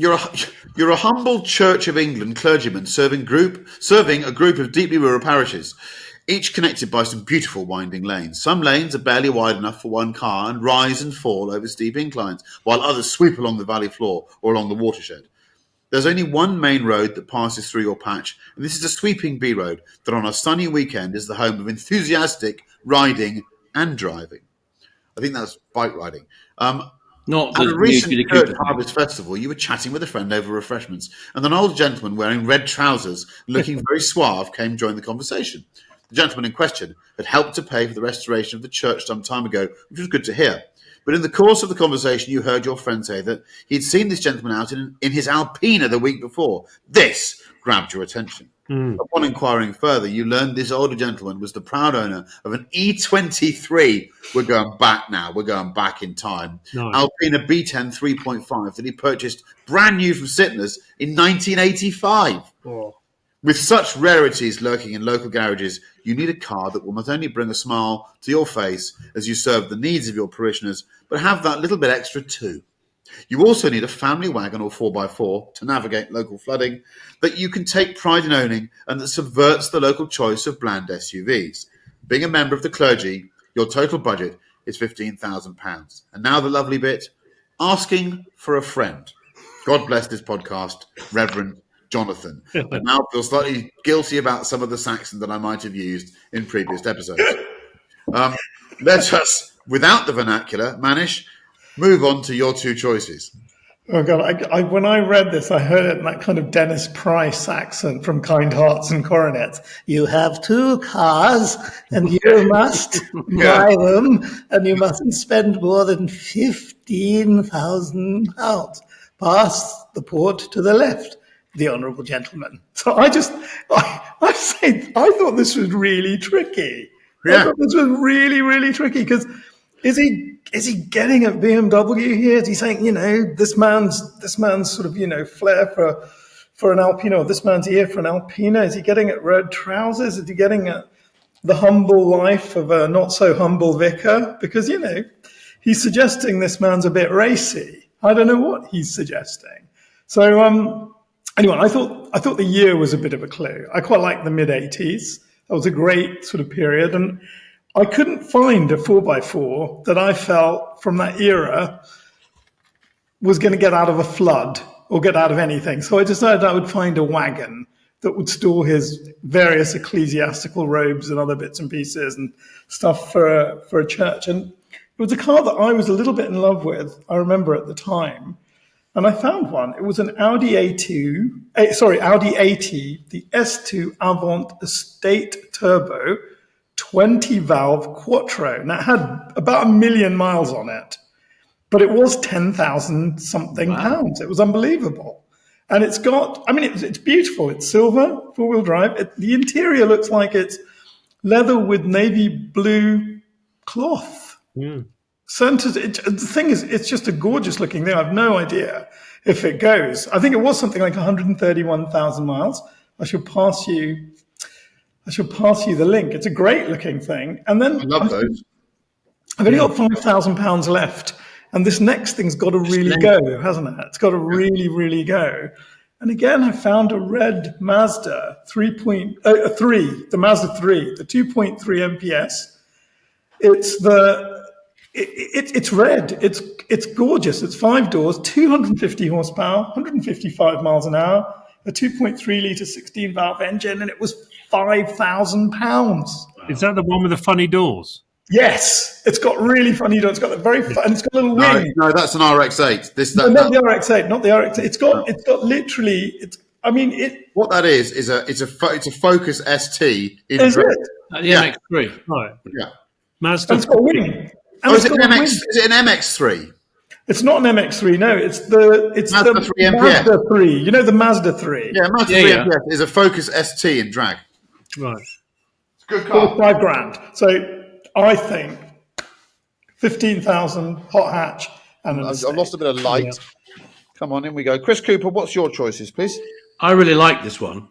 You're a humble Church of England clergyman serving a group of deeply rural parishes, each connected by some beautiful winding lanes. Some lanes are barely wide enough for one car and rise and fall over steep inclines, while others sweep along the valley floor or along the watershed. There's only one main road that passes through your patch, and this is a sweeping B road that on a sunny weekend is the home of enthusiastic riding and driving. I think that's bike riding. At a recent Church Harvest Festival, you were chatting with a friend over refreshments, and an old gentleman wearing red trousers, looking very suave, came join the conversation. The gentleman in question had helped to pay for the restoration of the church some time ago, which was good to hear. But in the course of the conversation, you heard your friend say that he'd seen this gentleman out in his Alpina the week before. This grabbed your attention. Upon inquiring further, you learned this older gentleman was the proud owner of an E23. We're going back now. We're going back in time. Nice. Alpina B10 3.5 that he purchased brand new from Sytner's in 1985. Oh. With such rarities lurking in local garages, you need a car that will not only bring a smile to your face as you serve the needs of your parishioners, but have that little bit extra too. You also need a family wagon or 4x4 to navigate local flooding that you can take pride in owning and that subverts the local choice of bland SUVs. Being a member of the clergy, your total budget is £15,000. And now the lovely bit, asking for a friend. God bless this podcast, Reverend Jonathan. I now feel slightly guilty about some of the Saxon that I might have used in previous episodes. Let us, without the vernacular, Manish, move on to your 2 choices. Oh, God. When I read this, I heard it in that kind of Dennis Price accent from Kind Hearts and Coronets. You have 2 cars, and you must buy them, and you mustn't spend more than £15,000. Pass the port to the left, the honourable gentleman. So I thought this was really tricky. Yeah. I thought this was really, really tricky because is he getting at BMW here? Is he saying, this man's sort of, flair for an Alpina, or this man's ear for an Alpina? Is he getting at red trousers? Is he getting at the humble life of a not so humble vicar? Because, he's suggesting this man's a bit racy. I don't know what he's suggesting. So, anyway, I thought the year was a bit of a clue. I quite like the mid-'80s. That was a great sort of period. And I couldn't find a 4x4 that I felt from that era was going to get out of a flood or get out of anything. So I decided I would find a wagon that would store his various ecclesiastical robes and other bits and pieces and stuff for a church. And it was a car that I was a little bit in love with, I remember at the time. And I found one. It was an Audi A80, the S2 Avant Estate Turbo, 20-valve Quattro. Now, it had about 1 million miles on it, but it was 10,000 something pounds. It was unbelievable. And it's got, it's beautiful. It's silver, 4-wheel drive. The interior looks like it's leather with navy blue cloth. Centers. The thing is, it's just a gorgeous looking thing. I have no idea if it goes. I think it was something like 131,000 miles. I shall pass you the link. It's a great looking thing. And then I love those. I've only got £5,000 left. And this next thing's got to really go, hasn't it? It's got to really, really go. And again, I found a red Mazda 3, the Mazda 3, the 2.3 MPS. It's red. It's gorgeous. It's 5 doors, 250 horsepower, 155 miles an hour, a 2.3 litre 16-valve engine, and it was £5,000. Is that the one with the funny doors? Yes, it's got really funny doors. It's got and it's got a little wing. No, that's an RX-8. Not the RX-8, not the RX-8. It's got literally. What that is a Focus ST in Is drag. it? The MX-3. Right. Yeah. Mazda. It's got a wing. Is it an MX-3? It's not an MX-3. No, it's the Mazda 3 MPF. Mazda 3. You know the Mazda 3. Yeah, Mazda 3 MPF is a Focus ST in drag. Right. It's a good car. £5,000. So I think 15,000 hot hatch. And I've lost a bit of light. Yeah. Come on, in we go. Chris Cooper, what's your choices, please? I really like this one.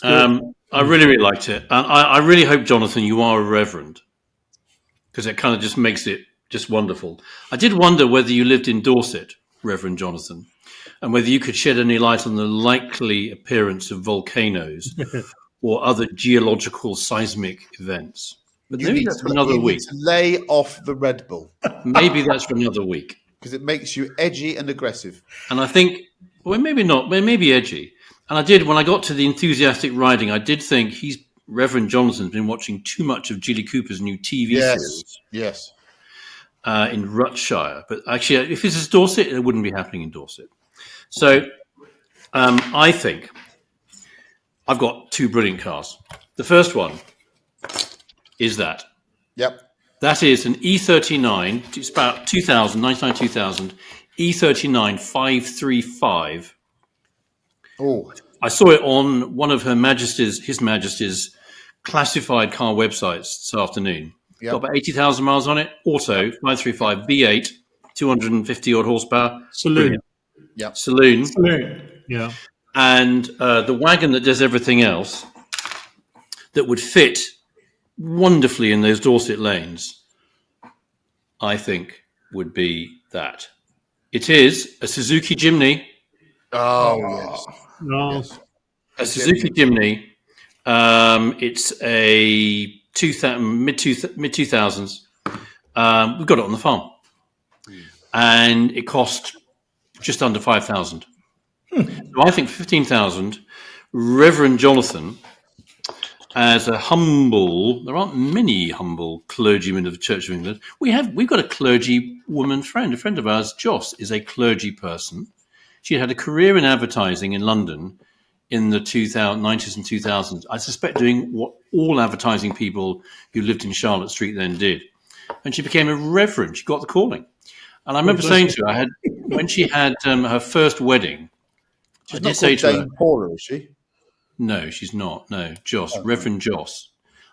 I really, really liked it. And I really hope, Jonathan, you are a reverend, because it kind of just makes it just wonderful. I did wonder whether you lived in Dorset, Reverend Jonathan, and whether you could shed any light on the likely appearance of volcanoes or other geological seismic events. But maybe that's for another week. To lay off the Red Bull. Maybe that's for another week. Because it makes you edgy and aggressive. And I think, well, maybe not, maybe edgy. And I did, when I got to the enthusiastic riding, I did think Reverend Jonathan's been watching too much of Jilly Cooper's new TV series. Yes. In Rutshire. But actually, if this is Dorset, it wouldn't be happening in Dorset. So I think I've got two brilliant cars. The first one is that. Yep. That is an E39. It's about 2000 E39 535. Oh, I saw it on one of His Majesty's classified car websites this afternoon. Yep. Got about 80,000 miles on it. Auto 535 V8, 250 odd horsepower. Saloon. Yep. Saloon. Yeah. And the wagon that does everything else that would fit wonderfully in those Dorset lanes, I think, would be that. It is a Suzuki Jimny. Oh, yes. No. Yes. A Suzuki Jimny. It's a mid 2000s. We've got it on the farm, and it cost just under 5,000. So I think 15,000. Reverend Jonathan, as a humble, there aren't many humble clergymen of the Church of England. We've got a clergy woman friend. A friend of ours, Joss, is a clergy person. She had a career in advertising in London in the 90s and 2000s. I suspect doing what all advertising people who lived in Charlotte Street then did. And she became a reverend. She got the calling. And I remember saying to her, when she had her first wedding, She's not called Dame Paula, is she? No, she's not. No, Joss, Reverend Joss.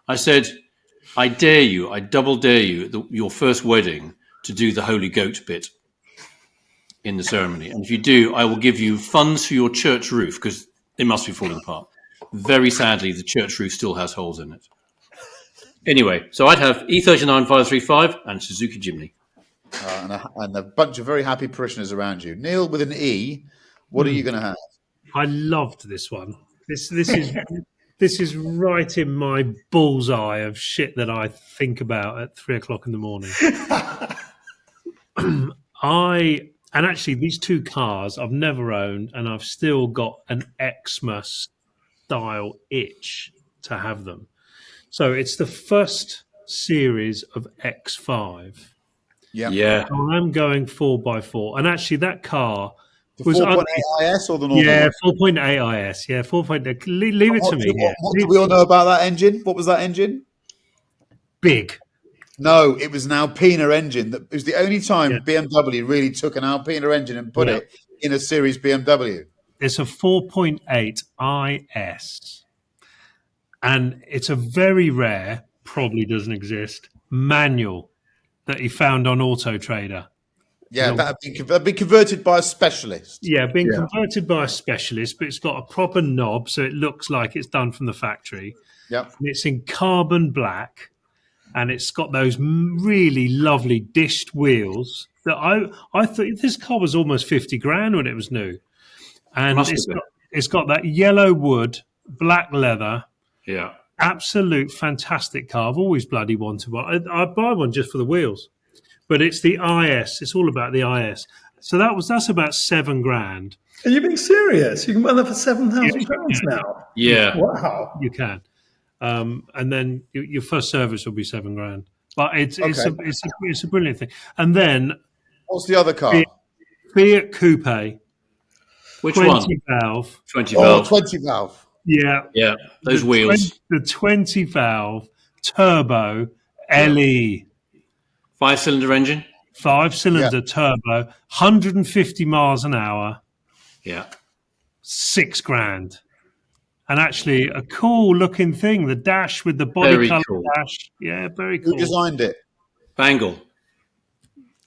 I said, I dare you, I double dare you at your first wedding to do the Holy Goat bit in the ceremony. And if you do, I will give you funds for your church roof, because it must be falling apart. Very sadly, the church roof still has holes in it. Anyway, so I'd have E39 535 and Suzuki Jimny. And a bunch of very happy parishioners around you. Neil, with an E, what are you going to have? I loved this one. This is right in my bullseye of shit that I think about at 3:00 in the morning. And actually, these two cars I've never owned, and I've still got an Xmas style itch to have them. So it's the first series of X5. Yeah. I'm going 4x4, and actually that car. The 4.8 IS or the normal? Yeah, 4.8 IS. Yeah, 4.8. Leave it to me. What do we all know about that engine? What was that engine? Big. No, it was an Alpina engine. It was the only time BMW really took an Alpina engine and put it in a series BMW. It's a 4.8 IS. And it's a very rare, probably doesn't exist, manual that he found on Auto Trader. Yeah, that'd be converted by a specialist. Yeah, being converted by a specialist, but it's got a proper knob, so it looks like it's done from the factory. Yep. And it's in carbon black, and it's got those really lovely dished wheels that I thought this car was almost 50 grand when it was new. And it's got that yellow wood, black leather. Yeah. Absolute fantastic car. I've always bloody wanted one. I'd buy one just for the wheels. But it's the IS. It's all about the IS. So that's about 7 grand. Are you being serious? You can buy that for £7,000 now? Yeah. Wow. You can. and then your first service will be $7,000. But it's a brilliant thing. And then what's the other car? Fiat Coupe. Which 20 one? valve. 20 Oh, valve. 20 valve. Yeah. Those wheels. The 20 valve turbo LE. 5-cylinder engine. 5-cylinder turbo, 150 miles an hour. Yeah. $6,000. And actually a cool looking thing, the dash with the body Very color cool. dash. Yeah, very cool. Who designed it? Bangle.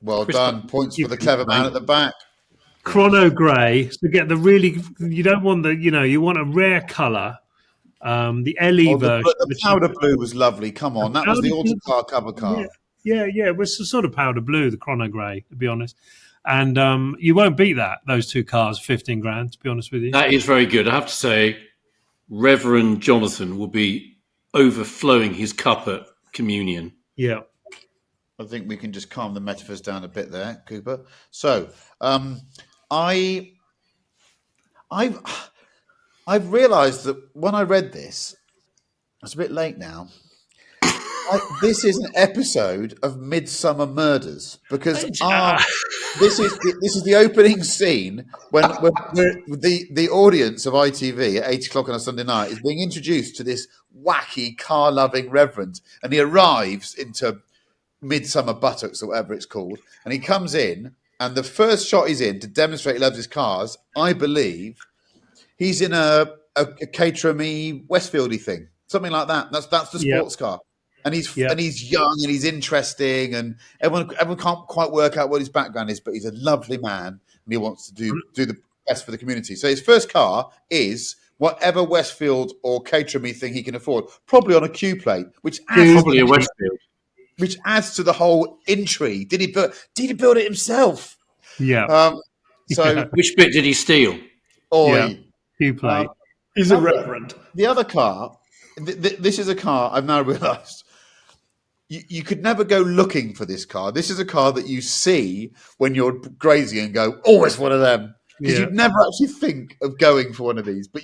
Well Chris done. Points for the clever man at the back. Chrono grey. So get the really, you don't want you want a rare color. The LE version. The powder blue was lovely. Come on. That was the Autocar cover car. Yeah. It was the sort of powder blue, the chrono grey, to be honest. And you won't beat those two cars, $15,000, to be honest with you. That is very good. I have to say, Reverend Jonathan will be overflowing his cup at communion. Yeah. I think we can just calm the metaphors down a bit there, Cooper. So, I've realised that when I read this, it's a bit late now. This is an episode of Midsummer Murders because this is the opening scene when the audience of ITV at 8:00 on a Sunday night is being introduced to this wacky car-loving reverend, and he arrives into Midsummer Buttocks or whatever it's called, and he comes in, and the first shot he's in to demonstrate he loves his cars, I believe, he's in a Caterham-y Westfield-y thing, something like that. That's the sports car. And he's young and he's interesting, and everyone can't quite work out what his background is, but he's a lovely man and he wants to do the best for the community. So his first car is whatever Westfield or Caterham thing he can afford, probably on a Q plate, which adds probably a Westfield, which adds to the whole intrigue. Did he build it himself? Yeah. Which bit did he steal? Q plate. He's a reverend. The other car. This is a car I've now realised. You could never go looking for this car. This is a car that you see when you're grazing and go, oh, it's one of them. Because you'd never actually think of going for one of these. But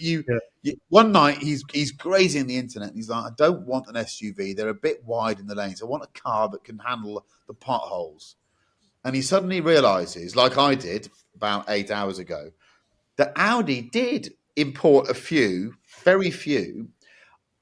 one night he's grazing the internet and he's like, I don't want an SUV. They're a bit wide in the lanes. I want a car that can handle the potholes. And he suddenly realises, like I did about 8 hours ago, that Audi did import very few,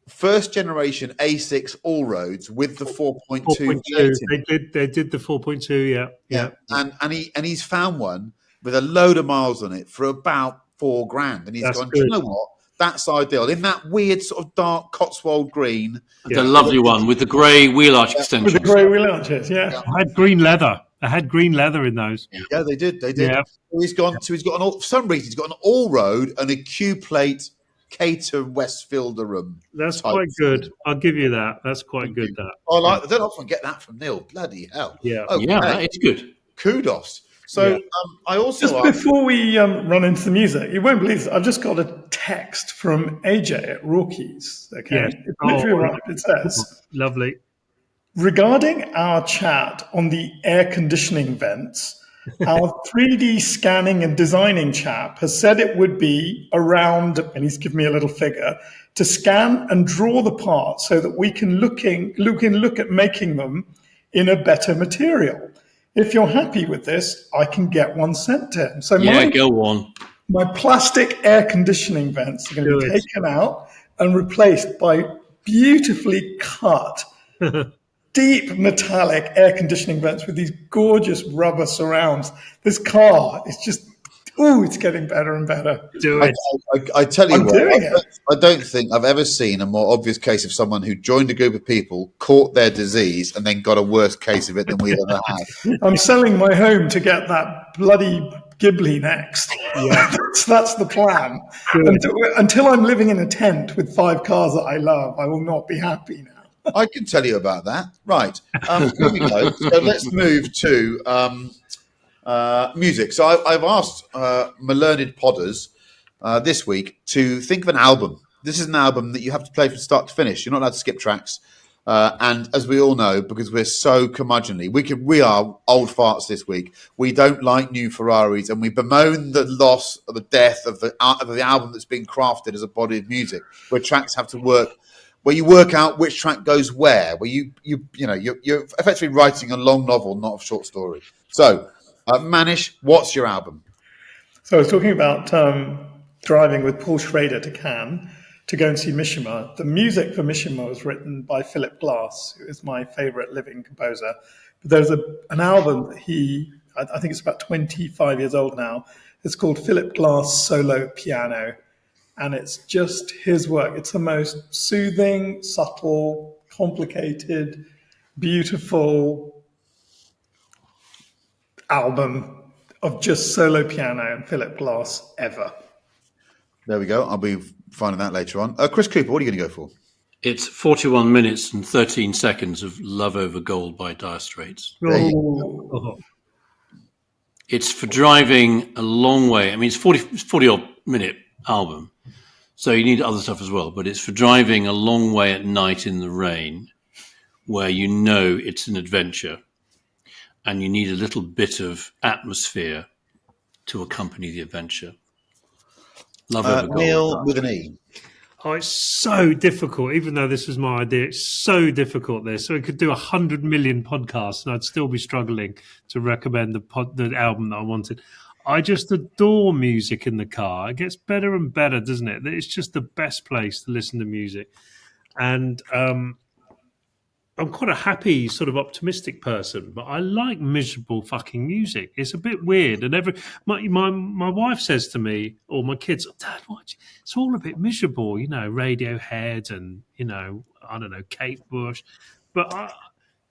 first generation A6 all roads with the 4.2. They did the 4.2. Yeah. And he's found one with a load of miles on it for about $4,000, and he's gone, do you know what? That's ideal. In that weird sort of dark Cotswold green, the lovely one with the grey wheel arch extensions. With the grey wheel arches, I had green leather. I had green leather in those. Yeah, they did. Yeah. So he's got for some reason he's got an all road and a Q plate Caterham Westfielderum. That's quite good. I'll give you that. That's quite good. That I don't often get that from Neil. Bloody hell! Yeah, it's good. Kudos. So I also just before we run into the music, you won't believe this. I've just got a text from AJ at Rorkeys. Okay, it's literally right. It says, "Lovely." Regarding our chat on the air conditioning vents, our 3D scanning and designing chap has said it would be around, and he's given me a little figure, to scan and draw the parts so that we can look at making them in a better material. If you're happy with this, I can get one sent to him. So go on. My plastic air conditioning vents are going to be taken out and replaced by beautifully cut deep metallic air conditioning vents with these gorgeous rubber surrounds. This car is just, it's getting better and better. Do it. I tell you what, I don't think I've ever seen a more obvious case of someone who joined a group of people, caught their disease, and then got a worse case of it than we've ever had. I'm selling my home to get that bloody Ghibli next. Yeah. that's the plan. Until I'm living in a tent with 5 cars that I love, I will not be happy now. I can tell you about that. Right. Here we go. So let's move to music. So I've asked my learned podders this week to think of an album. This is an album that you have to play from start to finish. You're not allowed to skip tracks. And as we all know, because we're so curmudgeonly, we are old farts this week. We don't like new Ferraris, and we bemoan the loss or the death of the album that's been crafted as a body of music, where tracks have to work where you work out which track goes where, where you're effectively writing a long novel, not a short story. So, Manish, what's your album? So I was talking about driving with Paul Schrader to Cannes to go and see Mishima. The music for Mishima was written by Philip Glass, who is my favorite living composer. But there's an album that I think it's about 25 years old now. It's called Philip Glass Solo Piano. And it's just his work. It's the most soothing, subtle, complicated, beautiful album of just solo piano and Philip Glass ever. There we go. I'll be finding that later on. Chris Cooper, what are you going to go for? It's 41 minutes and 13 seconds of Love Over Gold by Dire Straits. Oh. It's for driving a long way. I mean, it's 40 odd minute album, so you need other stuff as well. But it's for driving a long way at night in the rain, where you know it's an adventure, and you need a little bit of atmosphere to accompany the adventure. Love Over Gold. Neil with an E. Oh, it's so difficult. Even though this was my idea, it's so difficult. This, so we could do 100 million podcasts, and I'd still be struggling to recommend the album that I wanted. I just adore music in the car. It gets better and better, doesn't it? It's just the best place to listen to music, and I'm quite a happy, sort of optimistic person, but I like miserable fucking music. It's a bit weird. And my wife says to me, or my kids, Dad, it's all a bit miserable, Radiohead and, I don't know, Kate Bush. But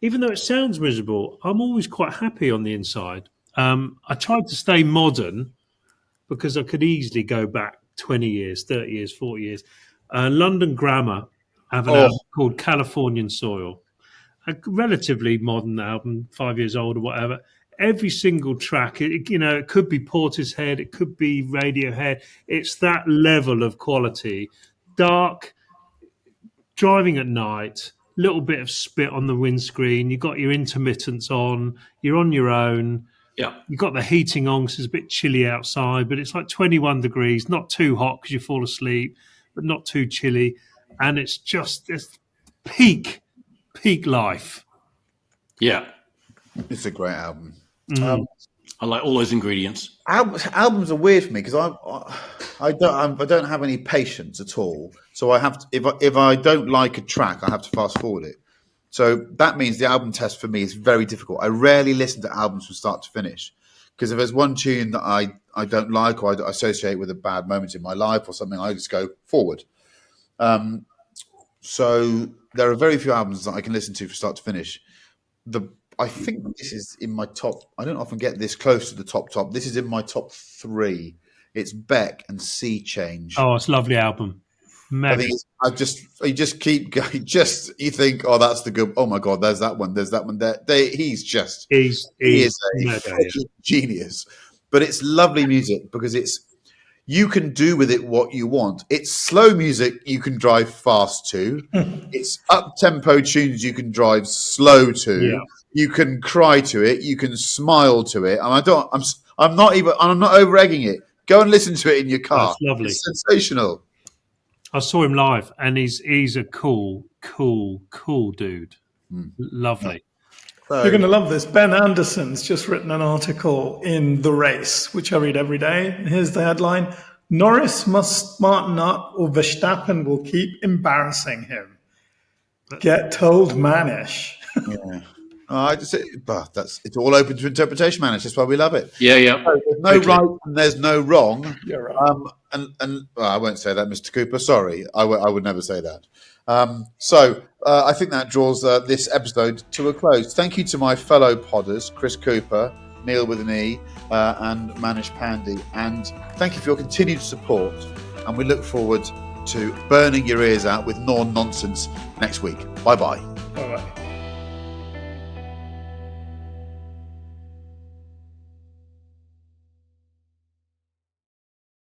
even though it sounds miserable, I'm always quite happy on the inside. I tried to stay modern because I could easily go back 20 years, 30 years, 40 years. London Grammar have an album called Californian Soil. A relatively modern album, 5 years old or whatever. Every single track, it could be Portishead, it could be Radiohead. It's that level of quality. Dark, driving at night, little bit of spit on the windscreen. You've got your intermittents on. You're on your own. Yeah. You've got the heating on because it's a bit chilly outside, but it's like 21 degrees, not too hot because you fall asleep, but not too chilly. And it's just this peak life. Yeah. It's a great album. I like all those ingredients. Albums are weird for me because I don't have any patience at all. So I have to, if I don't like a track, I have to fast forward it. So that means the album test for me is very difficult. I rarely listen to albums from start to finish because if there's one tune that I don't like or I associate with a bad moment in my life or something, I just go forward. So there are very few albums that I can listen to from start to finish. I think this is in my top. I don't often get this close to the top. This is in my top 3. It's Beck and Sea Change. Oh, it's a lovely album. I think you just keep going. You think, oh, that's the good. Oh my God, there's that one. There's that one. There. He is a genius. But it's lovely music because you can do with it what you want. It's slow music you can drive fast to. It's up-tempo tunes you can drive slow to. Yeah. You can cry to it. You can smile to it. And I'm not over-egging it. Go and listen to it in your car. That's lovely. It's sensational. I saw him live, and he's a cool dude. Lovely. So, you're going to love this. Ben Anderson's just written an article in The Race, which I read every day. And here's the headline: Norris must smarten up or Verstappen will keep embarrassing him. Get told, Manish. Yeah. It's all open to interpretation, Manish. That's why we love it. Yeah. There's no right and there's no wrong. You're right. I won't say that, Mr. Cooper. Sorry, I would never say that. I think that draws this episode to a close. Thank you to my fellow podders, Chris Cooper, Neil with an E, and Manish Pandey. And thank you for your continued support. And we look forward to burning your ears out with Norn nonsense next week. Bye-bye. Bye-bye.